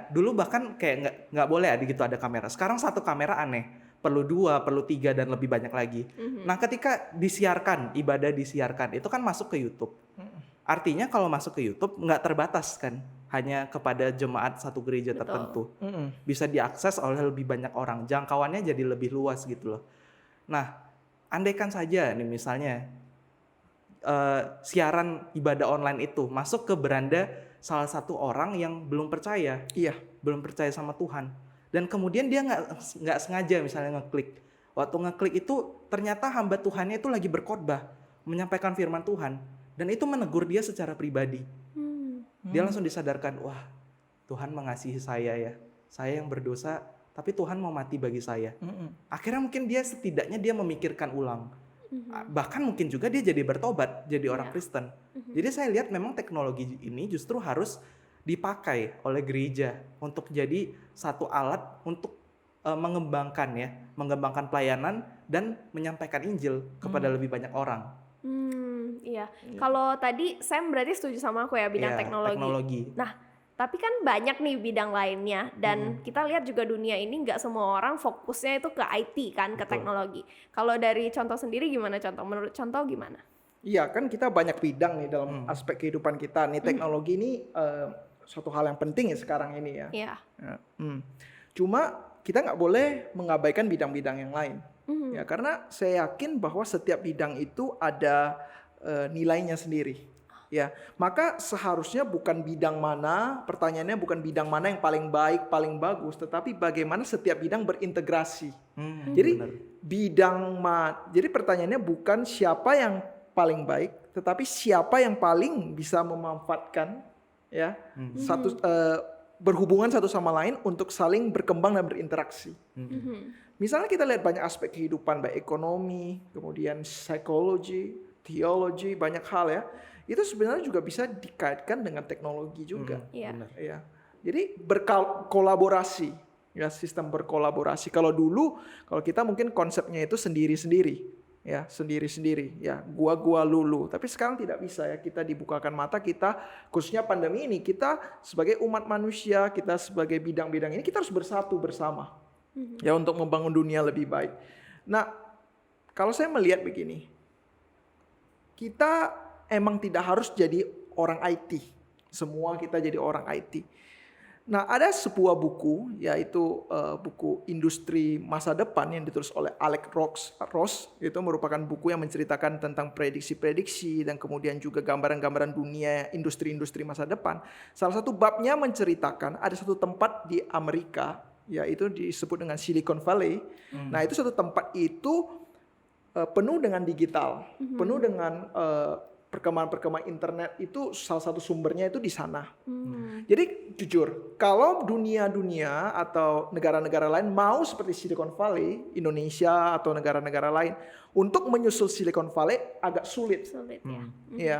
dulu bahkan kayak nggak boleh ada gitu ada kamera. Sekarang satu kamera aneh, perlu 2, perlu 3 dan lebih banyak lagi. Nah ketika disiarkan, ibadah disiarkan, itu kan masuk ke YouTube. Artinya kalau masuk ke YouTube nggak terbatas kan, hanya kepada jemaat satu gereja tertentu. Bisa diakses oleh lebih banyak orang, jangkauannya jadi lebih luas gitu loh. Nah, andaikan saja nih misalnya siaran ibadah online itu masuk ke beranda salah satu orang yang belum percaya, belum percaya sama Tuhan, dan kemudian dia nggak sengaja misalnya ngeklik. Waktu ngeklik itu ternyata hamba Tuhannya itu lagi berkhotbah, menyampaikan firman Tuhan, dan itu menegur dia secara pribadi. Dia langsung disadarkan, wah Tuhan mengasihi saya ya, saya yang berdosa tapi Tuhan mau mati bagi saya. Mm-mm. Akhirnya mungkin dia setidaknya dia memikirkan ulang. Bahkan mungkin juga dia jadi bertobat, jadi orang Iya. Kristen. Jadi saya lihat memang teknologi ini justru harus dipakai oleh gereja untuk jadi satu alat untuk mengembangkan pelayanan dan menyampaikan Injil kepada lebih banyak orang. Iya. Kalau tadi Sam berarti setuju sama aku ya bidang Iya, teknologi. Nah, tapi kan banyak nih bidang lainnya dan kita lihat juga dunia ini nggak semua orang fokusnya itu ke IT kan, ke Betul. teknologi. Kalau dari contoh sendiri gimana contoh? Menurut contoh gimana? Iya kan kita banyak bidang nih dalam aspek kehidupan kita. Nih teknologi ini suatu hal yang penting ya sekarang ini ya. Iya. Ya, Cuma kita nggak boleh mengabaikan bidang-bidang yang lain. Ya karena saya yakin bahwa setiap bidang itu ada nilainya sendiri. Ya, maka seharusnya bukan bidang mana, pertanyaannya bukan bidang mana yang paling baik, paling bagus, tetapi bagaimana setiap bidang berintegrasi. Jadi Benar. jadi pertanyaannya bukan siapa yang paling baik, tetapi siapa yang paling bisa memanfaatkan ya berhubungan satu sama lain untuk saling berkembang dan berinteraksi. Misalnya kita lihat banyak aspek kehidupan baik ekonomi, kemudian psikologi, teologi, banyak hal ya. Itu sebenarnya juga bisa dikaitkan dengan teknologi juga. Iya. Benar. Ya. Jadi berkolaborasi, ya sistem berkolaborasi. Kalau kita mungkin konsepnya itu sendiri-sendiri, ya sendiri-sendiri, ya gua lulu. Tapi sekarang tidak bisa ya, kita dibukakan mata kita, khususnya pandemi ini kita sebagai umat manusia, kita sebagai bidang-bidang ini kita harus bersatu bersama, ya untuk membangun dunia lebih baik. Nah, kalau saya melihat begini, kita emang tidak harus jadi orang IT. Semua kita jadi orang IT. Nah, ada sebuah buku, yaitu buku Industri Masa Depan yang ditulis oleh Alex Ross. Itu merupakan buku yang menceritakan tentang prediksi-prediksi dan kemudian juga gambaran-gambaran dunia industri-industri masa depan. Salah satu babnya menceritakan ada satu tempat di Amerika, yaitu disebut dengan Silicon Valley. Nah, itu satu tempat itu penuh dengan digital, penuh dengan perkembangan internet, itu salah satu sumbernya itu di sana. Jadi jujur, kalau dunia-dunia atau negara-negara lain mau seperti Silicon Valley, Indonesia atau negara-negara lain untuk menyusul Silicon Valley agak sulit. Sulit ya. Ya,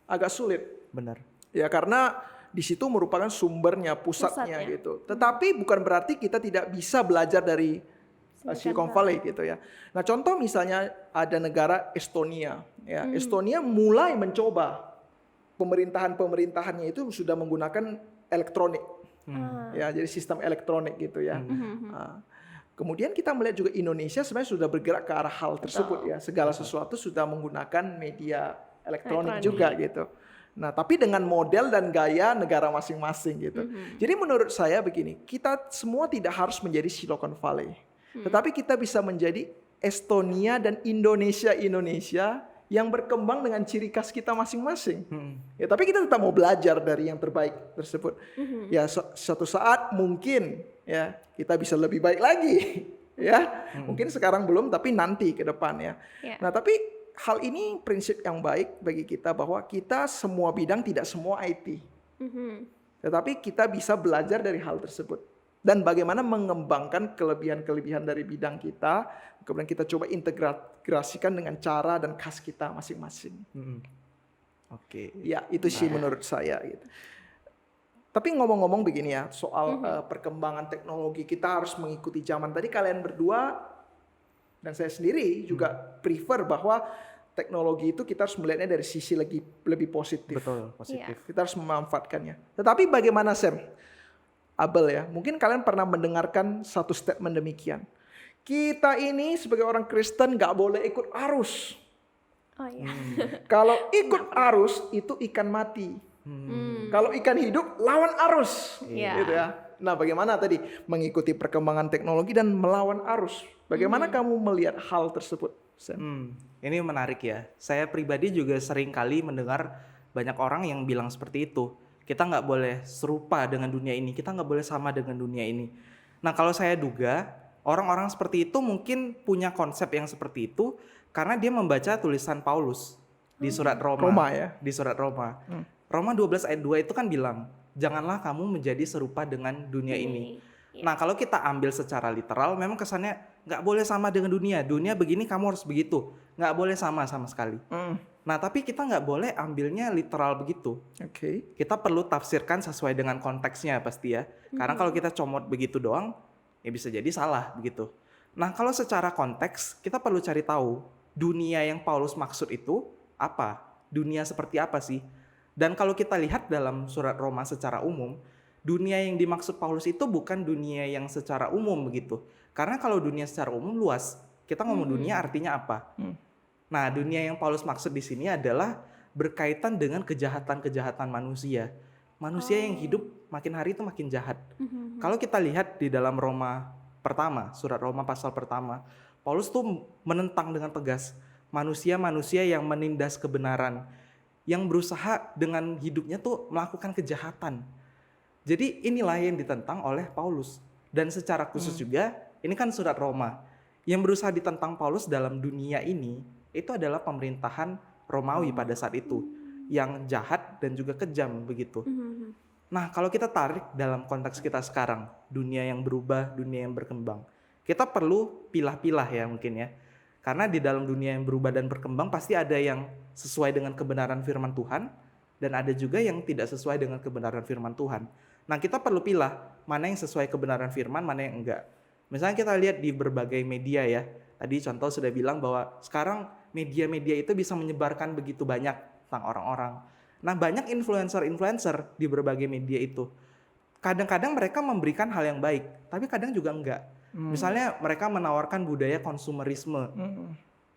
agak sulit. Benar. Ya karena di situ merupakan sumbernya, pusatnya gitu. Tetapi bukan berarti kita tidak bisa belajar dari Silicon Valley gitu ya. Nah, contoh misalnya ada negara Estonia, ya. Estonia mulai mencoba pemerintahannya itu sudah menggunakan elektronik. Ya, jadi sistem elektronik gitu ya. Kemudian kita melihat juga Indonesia sebenarnya sudah bergerak ke arah hal tersebut ya. Segala sesuatu sudah menggunakan media elektronik juga gitu. Nah, tapi dengan model dan gaya negara masing-masing gitu. Jadi menurut saya begini, kita semua tidak harus menjadi Silicon Valley. Tetapi kita bisa menjadi Estonia dan Indonesia yang berkembang dengan ciri khas kita masing-masing. Ya, tapi kita tetap mau belajar dari yang terbaik tersebut. Ya, suatu saat mungkin ya kita bisa lebih baik lagi. Ya, mungkin sekarang belum, tapi nanti ke depan ya. Nah, tapi hal ini prinsip yang baik bagi kita bahwa kita semua bidang tidak semua IT. Tetapi kita bisa belajar dari hal tersebut. Dan bagaimana mengembangkan kelebihan-kelebihan dari bidang kita, kemudian kita coba integrasikan dengan cara dan khas kita masing-masing. Oke. Ya, itu sih menurut saya gitu. Tapi ngomong-ngomong begini ya, soal perkembangan teknologi, kita harus mengikuti zaman. Tadi kalian berdua dan saya sendiri juga prefer bahwa teknologi itu kita harus melihatnya dari sisi lebih positif. Betul, positif. Kita harus memanfaatkannya. Tetapi bagaimana Sam? Abel ya, mungkin kalian pernah mendengarkan satu statement demikian. Kita ini sebagai orang Kristen gak boleh ikut arus. Oh iya. Kalau ikut arus itu ikan mati. Kalau ikan hidup lawan arus. Gitu ya. Nah, bagaimana tadi mengikuti perkembangan teknologi dan melawan arus? Bagaimana kamu melihat hal tersebut, Sam? Ini menarik ya. Saya pribadi juga sering kali mendengar banyak orang yang bilang seperti itu. Kita nggak boleh serupa dengan dunia ini, kita nggak boleh sama dengan dunia ini. Nah, kalau saya duga, orang-orang seperti itu mungkin punya konsep yang seperti itu karena dia membaca tulisan Paulus di surat Roma ya? Di surat Roma. Roma 12 ayat 2 itu kan bilang, janganlah kamu menjadi serupa dengan dunia ini. Iya. Nah, kalau kita ambil secara literal, memang kesannya nggak boleh sama dengan dunia. Dunia begini, kamu harus begitu. Nggak boleh sama sekali. Nah, tapi kita nggak boleh ambilnya literal begitu. Oke. Kita perlu tafsirkan sesuai dengan konteksnya pasti ya. Karena kalau kita comot begitu doang, ya bisa jadi salah begitu. Nah, kalau secara konteks, kita perlu cari tahu dunia yang Paulus maksud itu apa? Dunia seperti apa sih? Dan kalau kita lihat dalam surat Roma secara umum, dunia yang dimaksud Paulus itu bukan dunia yang secara umum begitu. Karena kalau dunia secara umum luas, kita ngomong dunia artinya apa? Nah, dunia yang Paulus maksud di sini adalah berkaitan dengan kejahatan-kejahatan manusia. Manusia yang hidup makin hari itu makin jahat. Kalau kita lihat di dalam Roma pertama, surat Roma pasal pertama, Paulus tuh menentang dengan tegas manusia-manusia yang menindas kebenaran, yang berusaha dengan hidupnya tuh melakukan kejahatan. Jadi inilah yang ditentang oleh Paulus. Dan secara khusus juga, ini kan surat Roma. Yang berusaha ditentang Paulus dalam dunia ini, itu adalah pemerintahan Romawi pada saat itu. Yang jahat dan juga kejam begitu. Nah, kalau kita tarik dalam konteks kita sekarang, dunia yang berubah, dunia yang berkembang, kita perlu pilah-pilah ya mungkin ya. Karena di dalam dunia yang berubah dan berkembang pasti ada yang sesuai dengan kebenaran firman Tuhan, dan ada juga yang tidak sesuai dengan kebenaran firman Tuhan. Nah, kita perlu pilah mana yang sesuai kebenaran firman, mana yang enggak. Misalnya kita lihat di berbagai media ya, tadi contoh sudah bilang bahwa sekarang media-media itu bisa menyebarkan begitu banyak tentang orang-orang. Nah, banyak influencer-influencer di berbagai media itu. Kadang-kadang mereka memberikan hal yang baik, tapi kadang juga enggak. Misalnya mereka menawarkan budaya konsumerisme.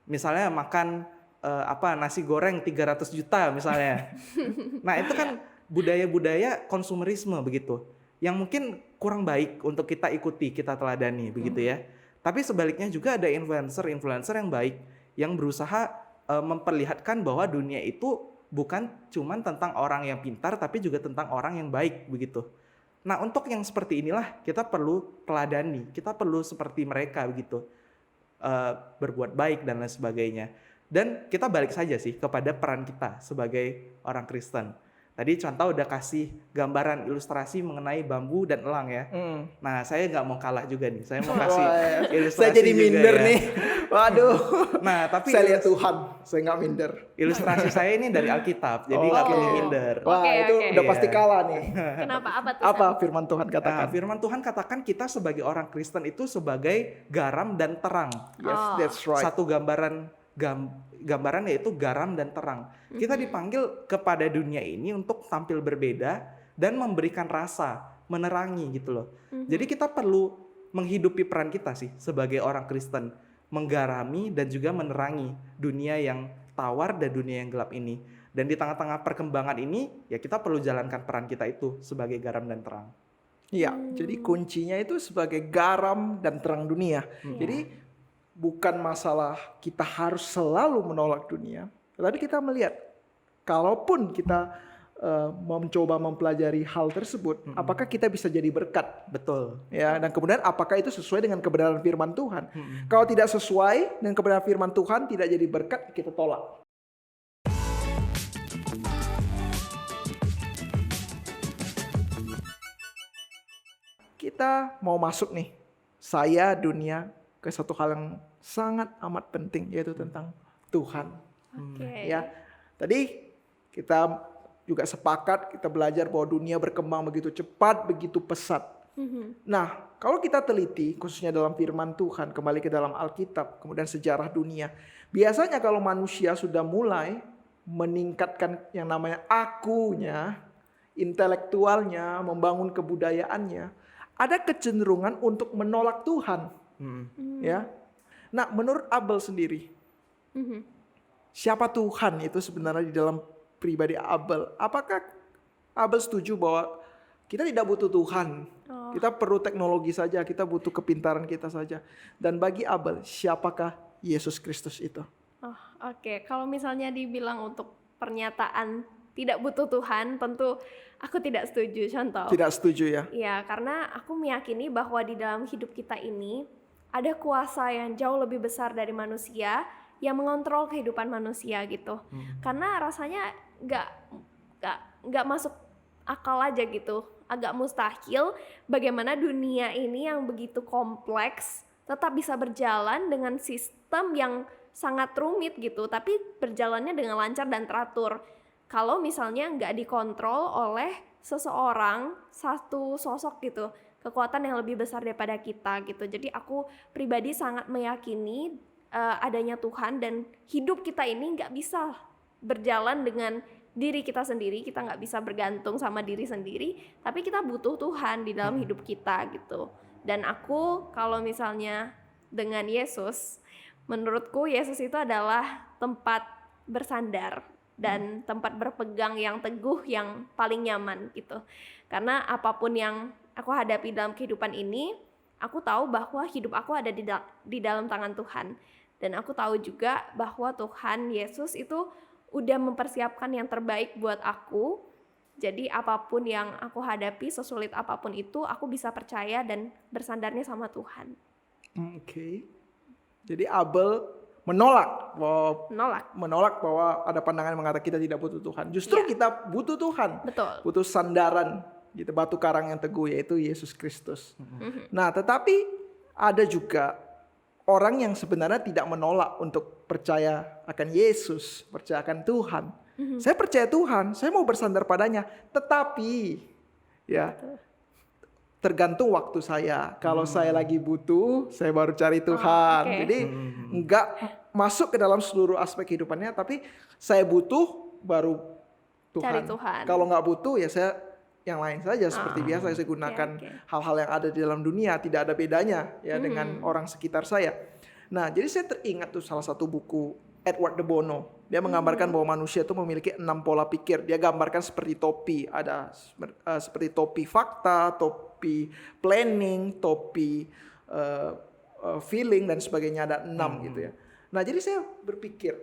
Misalnya makan nasi goreng 300 juta misalnya. Nah, itu kan budaya-budaya konsumerisme begitu. Yang mungkin kurang baik untuk kita ikuti, kita teladani begitu ya. Tapi sebaliknya juga ada influencer-influencer yang baik yang berusaha memperlihatkan bahwa dunia itu bukan cuman tentang orang yang pintar tapi juga tentang orang yang baik begitu. Nah, untuk yang seperti inilah kita perlu teladani, kita perlu seperti mereka begitu, berbuat baik dan lain sebagainya. Dan kita balik saja sih kepada peran kita sebagai orang Kristen. Tadi contoh udah kasih gambaran ilustrasi mengenai bambu dan elang ya. Nah, saya nggak mau kalah juga nih, saya mau kasih ilustrasi Saya jadi juga minder ya. nih. Waduh. Nah, tapi Saya lihat Tuhan, saya nggak minder. ilustrasi saya ini dari Alkitab, jadi nggak perlu minder. Wah, Oke, itu oke. udah Iya. pasti kalah nih. Kenapa? Apa tuh? Apa firman Tuhan Nah, katakan? firman Tuhan katakan kita sebagai orang Kristen itu sebagai garam dan terang. Yes, that's right. Satu gambaran yaitu garam dan terang. Kita dipanggil kepada dunia ini untuk tampil berbeda dan memberikan rasa, menerangi gitu loh. Jadi kita perlu menghidupi peran kita sih sebagai orang Kristen, menggarami dan juga menerangi dunia yang tawar dan dunia yang gelap ini. Dan di tengah-tengah perkembangan ini, ya kita perlu jalankan peran kita itu sebagai garam dan terang. Iya, jadi kuncinya itu sebagai garam dan terang dunia. Jadi bukan masalah kita harus selalu menolak dunia, tetapi kita melihat kalaupun kita mencoba mempelajari hal tersebut, apakah kita bisa jadi berkat? Betul. Ya, dan kemudian apakah itu sesuai dengan kebenaran firman Tuhan? Kalau tidak sesuai dengan kebenaran firman Tuhan, tidak jadi berkat, kita tolak. Kita mau masuk nih, saya dunia, ke satu hal yang sangat amat penting, yaitu tentang Tuhan. Oke. Ya, tadi kita juga sepakat, kita belajar bahwa dunia berkembang begitu cepat, begitu pesat. Nah, kalau kita teliti, khususnya dalam firman Tuhan, kembali ke dalam Alkitab, kemudian sejarah dunia, biasanya kalau manusia sudah mulai meningkatkan yang namanya akunya, intelektualnya, membangun kebudayaannya, ada kecenderungan untuk menolak Tuhan. Ya. Nah, menurut Abel sendiri, siapa Tuhan itu sebenarnya di dalam pribadi Abel? Apakah Abel setuju bahwa kita tidak butuh Tuhan, kita perlu teknologi saja, kita butuh kepintaran kita saja? Dan bagi Abel, siapakah Yesus Kristus itu? Oh, oke. Kalau misalnya dibilang untuk pernyataan tidak butuh Tuhan, tentu aku tidak setuju. Contoh. Tidak setuju ya? Iya, karena aku meyakini bahwa di dalam hidup kita ini ada kuasa yang jauh lebih besar dari manusia yang mengontrol kehidupan manusia gitu. Karena rasanya nggak masuk akal aja gitu. agak mustahil bagaimana dunia ini yang begitu kompleks tetap bisa berjalan dengan sistem yang sangat rumit gitu, tapi berjalannya dengan lancar dan teratur. Kalau misalnya nggak dikontrol oleh seseorang, satu sosok gitu, kekuatan yang lebih besar daripada kita gitu. Jadi aku pribadi sangat meyakini adanya Tuhan, dan hidup kita ini nggak bisa berjalan dengan diri kita sendiri, kita nggak bisa bergantung sama diri sendiri, tapi kita butuh Tuhan di dalam hidup kita gitu. Dan aku kalau misalnya dengan Yesus, menurutku Yesus itu adalah tempat bersandar dan tempat berpegang yang teguh yang paling nyaman gitu. Karena apapun yang aku hadapi dalam kehidupan ini, aku tahu bahwa hidup aku ada di dalam tangan Tuhan. Dan aku tahu juga bahwa Tuhan Yesus itu udah mempersiapkan yang terbaik buat aku. Jadi apapun yang aku hadapi, sesulit apapun itu, aku bisa percaya dan bersandarnya sama Tuhan. Oke. Jadi Abel menolak bahwa ada pandangan yang mengatakan kita tidak butuh Tuhan. Justru kita butuh Tuhan. Betul. Butuh sandaran gitu, batu karang yang teguh, yaitu Yesus Kristus. Nah, tetapi ada juga orang yang sebenarnya tidak menolak untuk percaya akan Yesus, percaya akan Tuhan. Saya percaya Tuhan, saya mau bersandar padanya, tetapi ya tergantung waktu saya. Kalau saya lagi butuh, saya baru cari Tuhan. Jadi enggak masuk ke dalam seluruh aspek kehidupannya, tapi saya butuh baru Tuhan. Cari Tuhan. Kalau nggak butuh ya saya yang lain saja seperti biasa. Saya gunakan hal-hal yang ada di dalam dunia, tidak ada bedanya ya dengan orang sekitar saya. Nah, jadi saya teringat tuh salah satu buku Edward de Bono. Dia menggambarkan bahwa manusia itu memiliki 6 pola pikir. Dia gambarkan seperti topi. Ada seperti topi fakta, topi planning, topi feeling, dan sebagainya. Ada 6 gitu ya. Nah, jadi saya berpikir,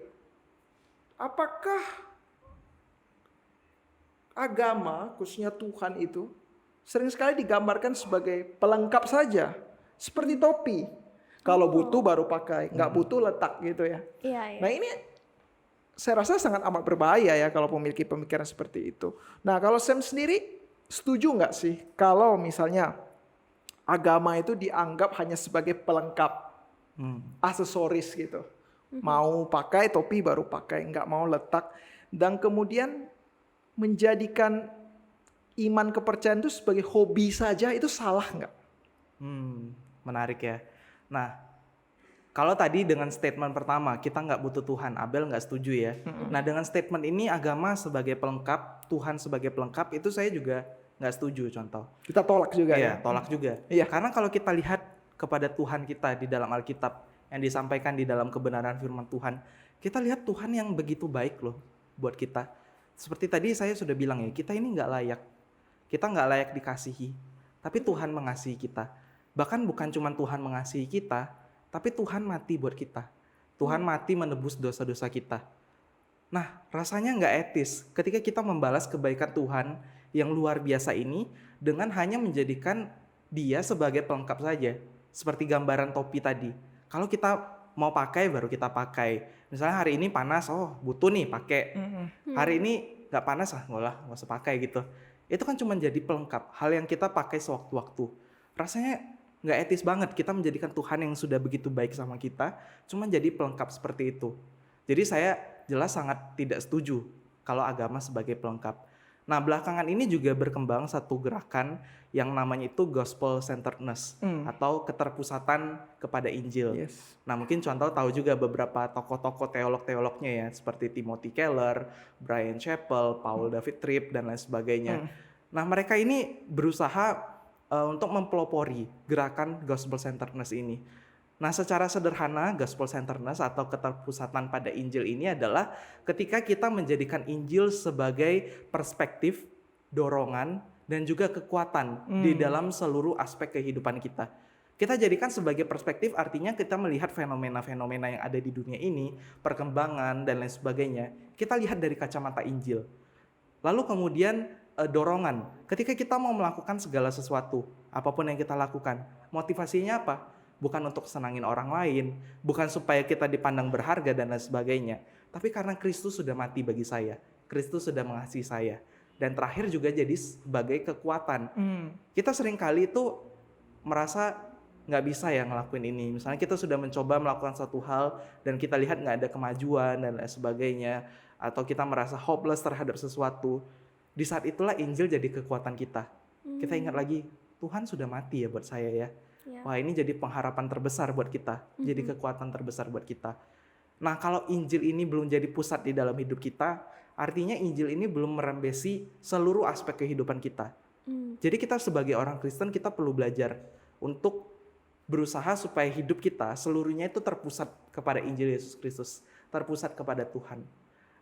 apakah agama, khususnya Tuhan itu, sering sekali digambarkan sebagai pelengkap saja. Seperti topi. Kalau butuh baru pakai, nggak butuh letak gitu ya. Iya. Nah, ini saya rasa sangat amat berbahaya ya kalau memiliki pemikiran seperti itu. Nah, kalau Sam sendiri setuju nggak sih kalau misalnya agama itu dianggap hanya sebagai pelengkap, aksesoris gitu. Mau pakai topi baru pakai, nggak mau letak. Dan kemudian menjadikan iman kepercayaan itu sebagai hobi saja, itu salah nggak? Menarik ya. Nah, kalau tadi dengan statement pertama, kita nggak butuh Tuhan, Abel nggak setuju ya. Nah, dengan statement ini agama sebagai pelengkap, Tuhan sebagai pelengkap, itu saya juga nggak setuju contoh. Kita tolak juga ya? Tolak juga. Iya. Karena kalau kita lihat kepada Tuhan kita di dalam Alkitab, yang disampaikan di dalam kebenaran firman Tuhan, kita lihat Tuhan yang begitu baik loh buat kita. Seperti tadi saya sudah bilang ya, kita ini nggak layak. Kita nggak layak dikasihi, tapi Tuhan mengasihi kita. Bahkan bukan cuma Tuhan mengasihi kita, tapi Tuhan mati buat kita. Tuhan mati menebus dosa-dosa kita. Nah, rasanya nggak etis ketika kita membalas kebaikan Tuhan yang luar biasa ini dengan hanya menjadikan dia sebagai pelengkap saja. Seperti gambaran topi tadi. Kalau kita mau pakai, baru kita pakai. Misalnya hari ini panas, butuh nih pakai. Hari ini nggak panas, nggak usah pakai gitu. Itu kan cuma jadi pelengkap, hal yang kita pakai sewaktu-waktu. Rasanya nggak etis banget kita menjadikan Tuhan yang sudah begitu baik sama kita cuma jadi pelengkap seperti itu. Jadi saya jelas sangat tidak setuju kalau agama sebagai pelengkap. Nah, belakangan ini juga berkembang satu gerakan yang namanya itu gospel centeredness atau keterpusatan kepada Injil. Yes. Nah, mungkin contoh tahu juga beberapa tokoh-tokoh teolog-teolognya ya, seperti Timothy Keller, Bryan Chapell, Paul David Tripp, dan lain sebagainya. Nah, mereka ini berusaha untuk mempelopori gerakan gospel centeredness ini. Nah, secara sederhana gospel centeredness atau keterpusatan pada Injil ini adalah ketika kita menjadikan Injil sebagai perspektif, dorongan, dan juga kekuatan di dalam seluruh aspek kehidupan kita. Kita jadikan sebagai perspektif artinya kita melihat fenomena-fenomena yang ada di dunia ini, perkembangan dan lain sebagainya. Kita lihat dari kacamata Injil. Lalu kemudian dorongan, ketika kita mau melakukan segala sesuatu, apapun yang kita lakukan, motivasinya apa? Bukan untuk senangin orang lain, bukan supaya kita dipandang berharga dan lain sebagainya, tapi karena Kristus sudah mati bagi saya, Kristus sudah mengasihi saya. dan terakhir juga jadi sebagai kekuatan. Kita seringkali itu merasa nggak bisa ya ngelakuin ini. Misalnya kita sudah mencoba melakukan satu hal dan kita lihat nggak ada kemajuan dan lain sebagainya, atau kita merasa hopeless terhadap sesuatu. Di saat itulah Injil jadi kekuatan kita. Kita ingat lagi, Tuhan sudah mati ya buat saya ya. Wah, ini jadi pengharapan terbesar buat kita, jadi kekuatan terbesar buat kita. Nah, kalau Injil ini belum jadi pusat di dalam hidup kita, artinya Injil ini belum merembesi seluruh aspek kehidupan kita. Jadi kita sebagai orang Kristen, kita perlu belajar untuk berusaha supaya hidup kita seluruhnya itu terpusat kepada Injil Yesus Kristus, terpusat kepada Tuhan.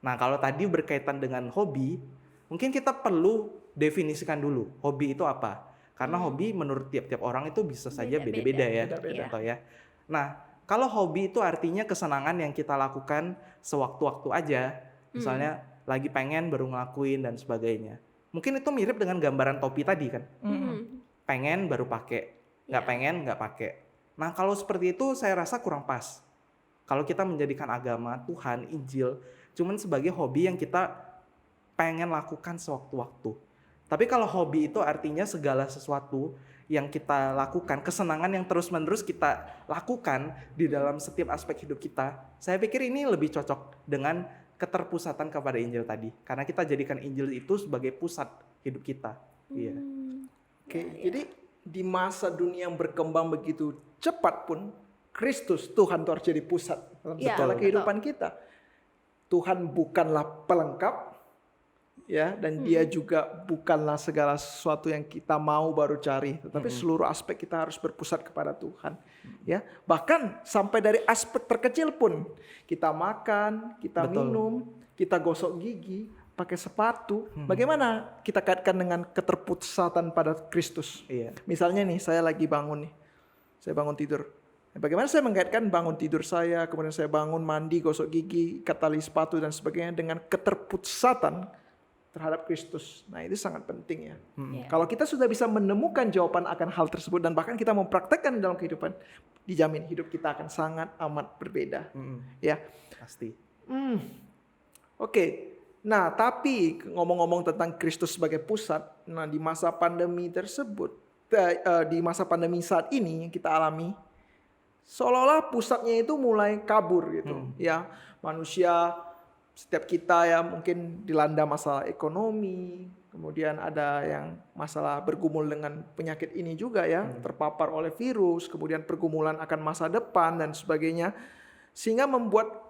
Nah, kalau tadi berkaitan dengan hobi, mungkin kita perlu definisikan dulu hobi itu apa. Karena hobi menurut tiap-tiap orang itu bisa saja beda-beda ya. Atau ya. Nah, kalau hobi itu artinya kesenangan yang kita lakukan sewaktu-waktu aja. Misalnya lagi pengen baru ngelakuin dan sebagainya. Mungkin itu mirip dengan gambaran topi tadi kan. Pengen baru pakai. Nggak pengen, nggak pakai. Nah, kalau seperti itu saya rasa kurang pas. Kalau kita menjadikan agama, Tuhan, Injil, cuman sebagai hobi yang kita pengen lakukan sewaktu-waktu. Tapi kalau hobi itu artinya segala sesuatu yang kita lakukan, kesenangan yang terus-menerus kita lakukan di dalam setiap aspek hidup kita, saya pikir ini lebih cocok dengan keterpusatan kepada Injil tadi. Karena kita jadikan Injil itu sebagai pusat hidup kita. Iya. Oke, jadi di masa dunia yang berkembang begitu cepat pun Kristus Tuhan itu harus jadi pusat dalam segala kehidupan kita. Tuhan bukanlah pelengkap ya, dan dia juga bukanlah segala sesuatu yang kita mau baru cari, tetapi seluruh aspek kita harus berpusat kepada Tuhan. Ya, bahkan sampai dari aspek terkecil pun kita makan, kita minum, kita gosok gigi, pakai sepatu, bagaimana kita kaitkan dengan keterpusatan pada Kristus? Misalnya nih, saya lagi bangun nih, saya bangun tidur. Bagaimana saya mengaitkan bangun tidur saya, kemudian saya bangun, mandi, gosok gigi, ikat tali sepatu dan sebagainya dengan keterpusatan terhadap Kristus. Nah, itu sangat penting ya. Kalau kita sudah bisa menemukan jawaban akan hal tersebut dan bahkan kita mempraktekkan dalam kehidupan, dijamin hidup kita akan sangat amat berbeda. Ya, pasti. Oke. Nah, tapi ngomong-ngomong tentang Kristus sebagai pusat, nah di masa pandemi tersebut, di masa pandemi saat ini yang kita alami, seolah-olah pusatnya itu mulai kabur gitu. Ya, manusia, setiap kita ya mungkin dilanda masalah ekonomi, kemudian ada yang masalah bergumul dengan penyakit ini juga ya, terpapar oleh virus, kemudian pergumulan akan masa depan dan sebagainya, sehingga membuat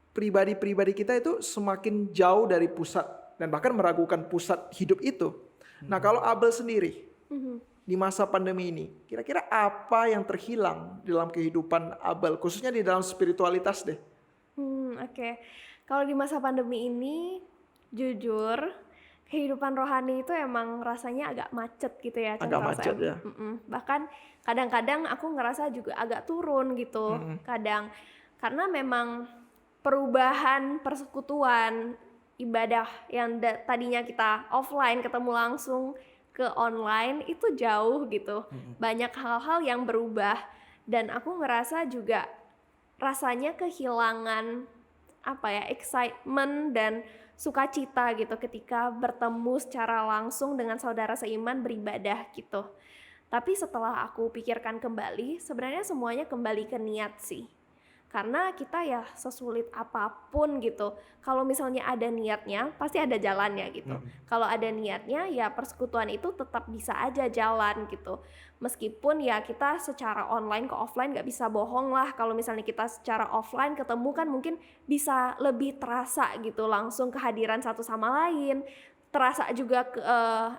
pribadi-pribadi kita itu semakin jauh dari pusat dan bahkan meragukan pusat hidup itu. Nah, kalau Abel sendiri di masa pandemi ini, kira-kira apa yang terhilang dalam kehidupan Abel, khususnya di dalam spiritualitas deh? Oke. Kalau di masa pandemi ini, jujur, kehidupan rohani itu emang rasanya agak macet gitu ya. Agak macet ya. Bahkan kadang-kadang aku ngerasa juga agak turun gitu. Kadang, karena memang perubahan persekutuan ibadah yang tadinya kita offline ketemu langsung ke online itu jauh gitu. Banyak hal-hal yang berubah dan aku ngerasa juga rasanya kehilangan excitement dan sukacita gitu ketika bertemu secara langsung dengan saudara seiman beribadah gitu. Tapi setelah aku pikirkan kembali, sebenarnya semuanya kembali ke niat sih. Karena kita ya sesulit apapun gitu, kalau misalnya ada niatnya pasti ada jalannya gitu. Kalau ada niatnya ya persekutuan itu tetap bisa aja jalan gitu. Meskipun ya kita secara online ke offline gak bisa bohong lah, kalau misalnya kita secara offline ketemu kan mungkin bisa lebih terasa gitu, langsung kehadiran satu sama lain. Terasa juga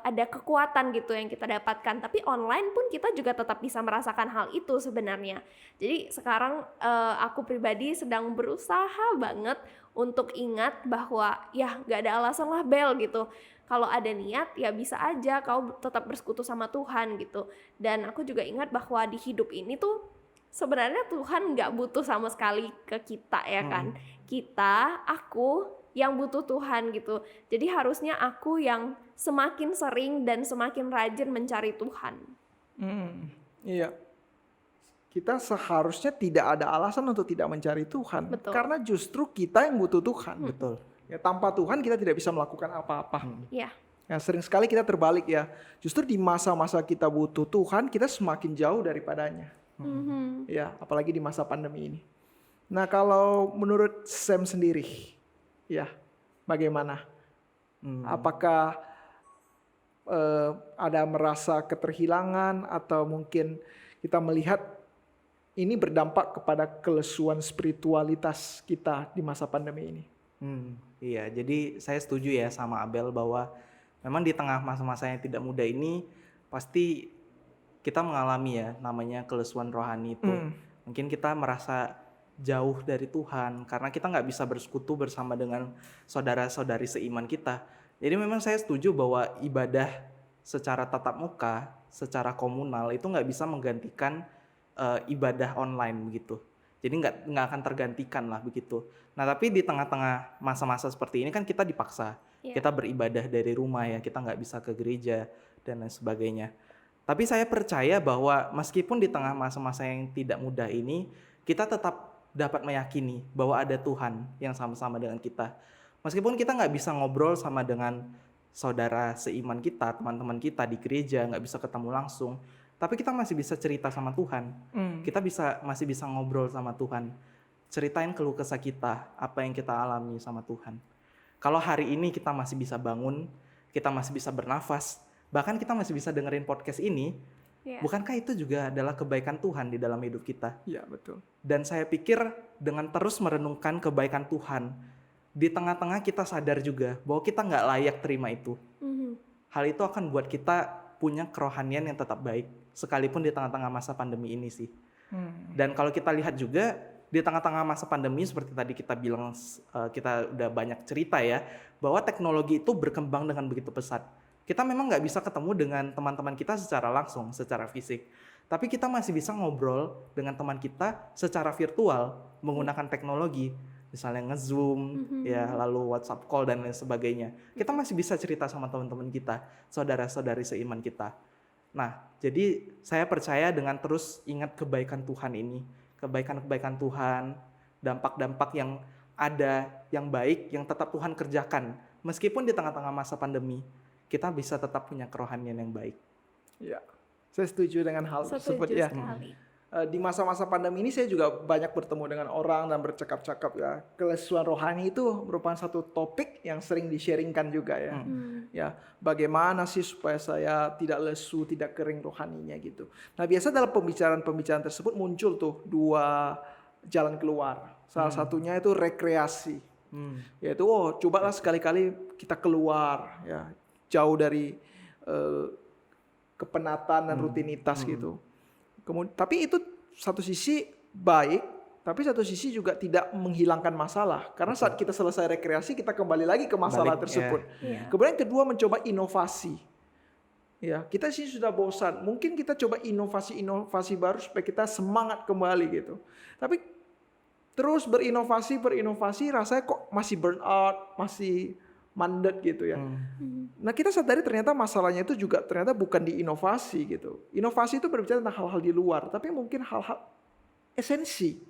ada kekuatan gitu yang kita dapatkan, tapi online pun kita juga tetap bisa merasakan hal itu sebenarnya. Jadi sekarang aku pribadi sedang berusaha banget untuk ingat bahwa ya gak ada alasan lah Bel gitu. Kalau ada niat ya bisa aja kau tetap bersekutu sama Tuhan gitu. Dan aku juga ingat bahwa di hidup ini tuh sebenarnya Tuhan gak butuh sama sekali ke kita ya kan. Aku yang butuh Tuhan gitu. Jadi harusnya aku yang semakin sering dan semakin rajin mencari Tuhan. Iya. Kita seharusnya tidak ada alasan untuk tidak mencari Tuhan. Betul. Karena justru kita yang butuh Tuhan. Betul. Ya, tanpa Tuhan kita tidak bisa melakukan apa-apa. Ya. Ya, sering sekali kita terbalik ya. Justru di masa-masa kita butuh Tuhan, kita semakin jauh daripadanya. Ya, apalagi di masa pandemi ini. Nah, kalau menurut Sam sendiri, ya, bagaimana? Apakah ada merasa keterhilangan atau mungkin kita melihat ini berdampak kepada kelesuan spiritualitas kita di masa pandemi ini? Iya, jadi saya setuju ya sama Abel bahwa memang di tengah masa-masa yang tidak mudah ini pasti kita mengalami ya namanya kelesuan rohani itu. Mungkin kita merasa jauh dari Tuhan karena kita nggak bisa bersekutu bersama dengan saudara-saudari seiman kita. Jadi memang saya setuju bahwa ibadah secara tatap muka, secara komunal itu nggak bisa menggantikan ibadah online begitu. Jadi nggak akan tergantikan lah begitu. Nah tapi di tengah-tengah masa-masa seperti ini kan kita dipaksa. Kita beribadah dari rumah ya, kita nggak bisa ke gereja dan lain sebagainya. Tapi saya percaya bahwa meskipun di tengah masa-masa yang tidak mudah ini, kita tetap dapat meyakini bahwa ada Tuhan yang sama-sama dengan kita. Meskipun kita nggak bisa ngobrol sama dengan saudara seiman kita, teman-teman kita di gereja, nggak bisa ketemu langsung, tapi kita masih bisa cerita sama Tuhan. Kita masih bisa ngobrol sama Tuhan, ceritain keluh kesah kita, apa yang kita alami sama Tuhan. Kalau hari ini kita masih bisa bangun, kita masih bisa bernafas, bahkan kita masih bisa dengerin podcast ini, bukankah itu juga adalah kebaikan Tuhan di dalam hidup kita? Iya, betul. Dan saya pikir dengan terus merenungkan kebaikan Tuhan, di tengah-tengah kita sadar juga bahwa kita nggak layak terima itu. Hal itu akan buat kita punya kerohanian yang tetap baik, sekalipun di tengah-tengah masa pandemi ini sih. Dan kalau kita lihat juga, di tengah-tengah masa pandemi seperti tadi kita bilang, kita udah banyak cerita ya, bahwa teknologi itu berkembang dengan begitu pesat. Kita memang nggak bisa ketemu dengan teman-teman kita secara langsung, secara fisik. Tapi kita masih bisa ngobrol dengan teman kita secara virtual, menggunakan teknologi. Misalnya nge-Zoom, ya, lalu WhatsApp call dan lain sebagainya. Kita masih bisa cerita sama teman-teman kita, saudara-saudari seiman kita. Nah, jadi saya percaya dengan terus ingat kebaikan Tuhan ini, kebaikan-kebaikan Tuhan, dampak-dampak yang ada, yang baik, yang tetap Tuhan kerjakan. Meskipun di tengah-tengah masa pandemi, kita bisa tetap punya kerohanian yang baik. Ya, saya setuju dengan hal tersebut ya. Sekali. Di masa-masa pandemi ini saya juga banyak bertemu dengan orang dan bercakap-cakap ya. Kelesuan rohani itu merupakan satu topik yang sering di-sharingkan juga ya. Ya, bagaimana sih supaya saya tidak lesu, tidak kering rohaninya gitu. Nah, biasa dalam pembicaraan-pembicaraan tersebut muncul tuh dua jalan keluar. Salah satunya itu rekreasi. Yaitu cobalah sekali-kali kita keluar ya, jauh dari kepenatan dan rutinitas gitu. Kemudian, tapi itu satu sisi baik, tapi satu sisi juga tidak menghilangkan masalah. Karena saat kita selesai rekreasi, kita kembali lagi ke masalah tersebut. Kemudian kedua, mencoba inovasi. Ya, kita sih sudah bosan. Mungkin kita coba inovasi baru supaya kita semangat kembali gitu. Tapi terus berinovasi, rasanya kok masih burn out, masih mandet gitu ya. Nah, kita sadari ternyata masalahnya itu juga ternyata bukan di inovasi gitu. Inovasi itu berbicara tentang hal-hal di luar, tapi mungkin hal-hal esensi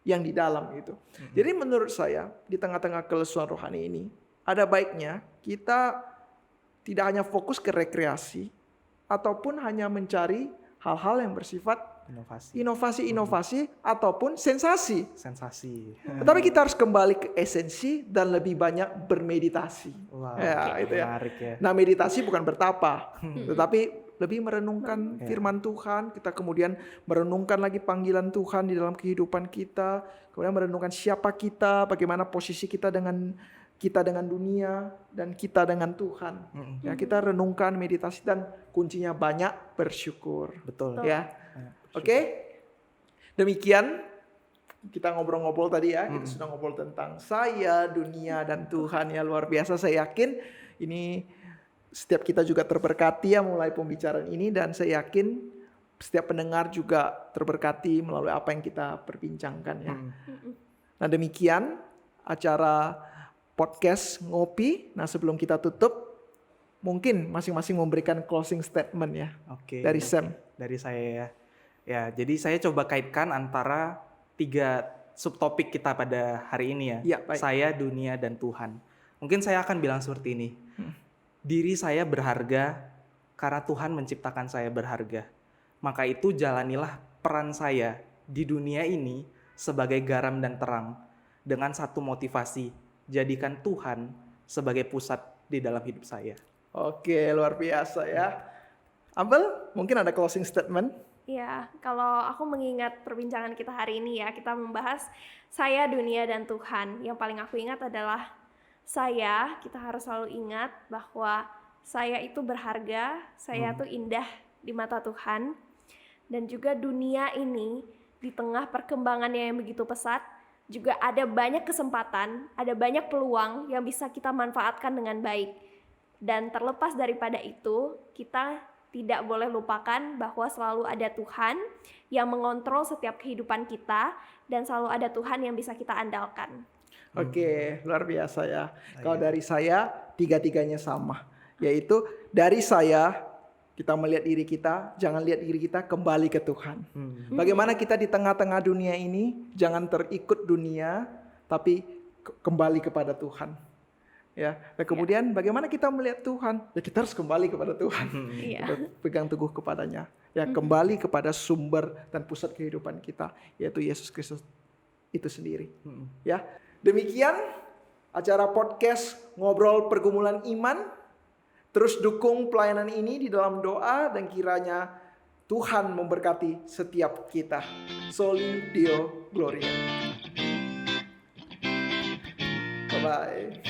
yang di dalam itu. Jadi menurut saya di tengah-tengah kelesuan rohani ini ada baiknya kita tidak hanya fokus ke rekreasi ataupun hanya mencari hal-hal yang bersifat inovasi ataupun sensasi. Tetapi kita harus kembali ke esensi dan lebih banyak bermeditasi. Itu ya. Menarik ya. Nah, meditasi bukan bertapa, tetapi lebih merenungkan firman Tuhan. Kita kemudian merenungkan lagi panggilan Tuhan di dalam kehidupan kita. Kemudian merenungkan siapa kita, bagaimana posisi kita dengan dunia dan kita dengan Tuhan. Ya, kita renungkan, meditasi, dan kuncinya banyak bersyukur. Betul. Ya. Oke, demikian kita ngobrol-ngobrol tadi ya. Kita sudah ngobrol tentang saya, dunia, dan Tuhan ya, luar biasa. Saya yakin ini setiap kita juga terberkati ya mulai pembicaraan ini, dan saya yakin setiap pendengar juga terberkati melalui apa yang kita perbincangkan ya. Nah, demikian acara podcast Ngopi. Nah, sebelum kita tutup, mungkin masing-masing memberikan closing statement ya. Dari Sam. Dari saya ya. Ya, jadi saya coba kaitkan antara 3 subtopik kita pada hari ini ya. Ya, baik. Saya, dunia, dan Tuhan. Mungkin saya akan bilang seperti ini. Diri saya berharga karena Tuhan menciptakan saya berharga. Maka itu jalanilah peran saya di dunia ini sebagai garam dan terang dengan satu motivasi, jadikan Tuhan sebagai pusat di dalam hidup saya. Oke, luar biasa ya. Abel, mungkin ada closing statement? Ya, kalau aku mengingat perbincangan kita hari ini ya, kita membahas saya, dunia, dan Tuhan. Yang paling aku ingat adalah kita harus selalu ingat bahwa saya itu berharga, saya tuh indah di mata Tuhan. Dan juga dunia ini di tengah perkembangannya yang begitu pesat, juga ada banyak kesempatan, ada banyak peluang yang bisa kita manfaatkan dengan baik. Dan terlepas daripada itu, kita tidak boleh lupakan bahwa selalu ada Tuhan yang mengontrol setiap kehidupan kita, dan selalu ada Tuhan yang bisa kita andalkan. Oke, luar biasa ya. Kalau dari saya, tiga-tiganya sama. Yaitu dari saya, kita melihat diri kita, jangan lihat diri kita, kembali ke Tuhan. Bagaimana kita di tengah-tengah dunia ini, jangan terikut dunia, tapi kembali kepada Tuhan. Ya, dan kemudian bagaimana kita melihat Tuhan? Ya kita harus kembali kepada Tuhan. Kita pegang teguh kepadanya. Ya, kembali kepada sumber dan pusat kehidupan kita, yaitu Yesus Kristus itu sendiri. Ya, demikian acara podcast Ngobrol Pergumulan Iman. Terus dukung pelayanan ini di dalam doa, dan kiranya Tuhan memberkati setiap kita. Soli Deo Gloria. Bye-bye.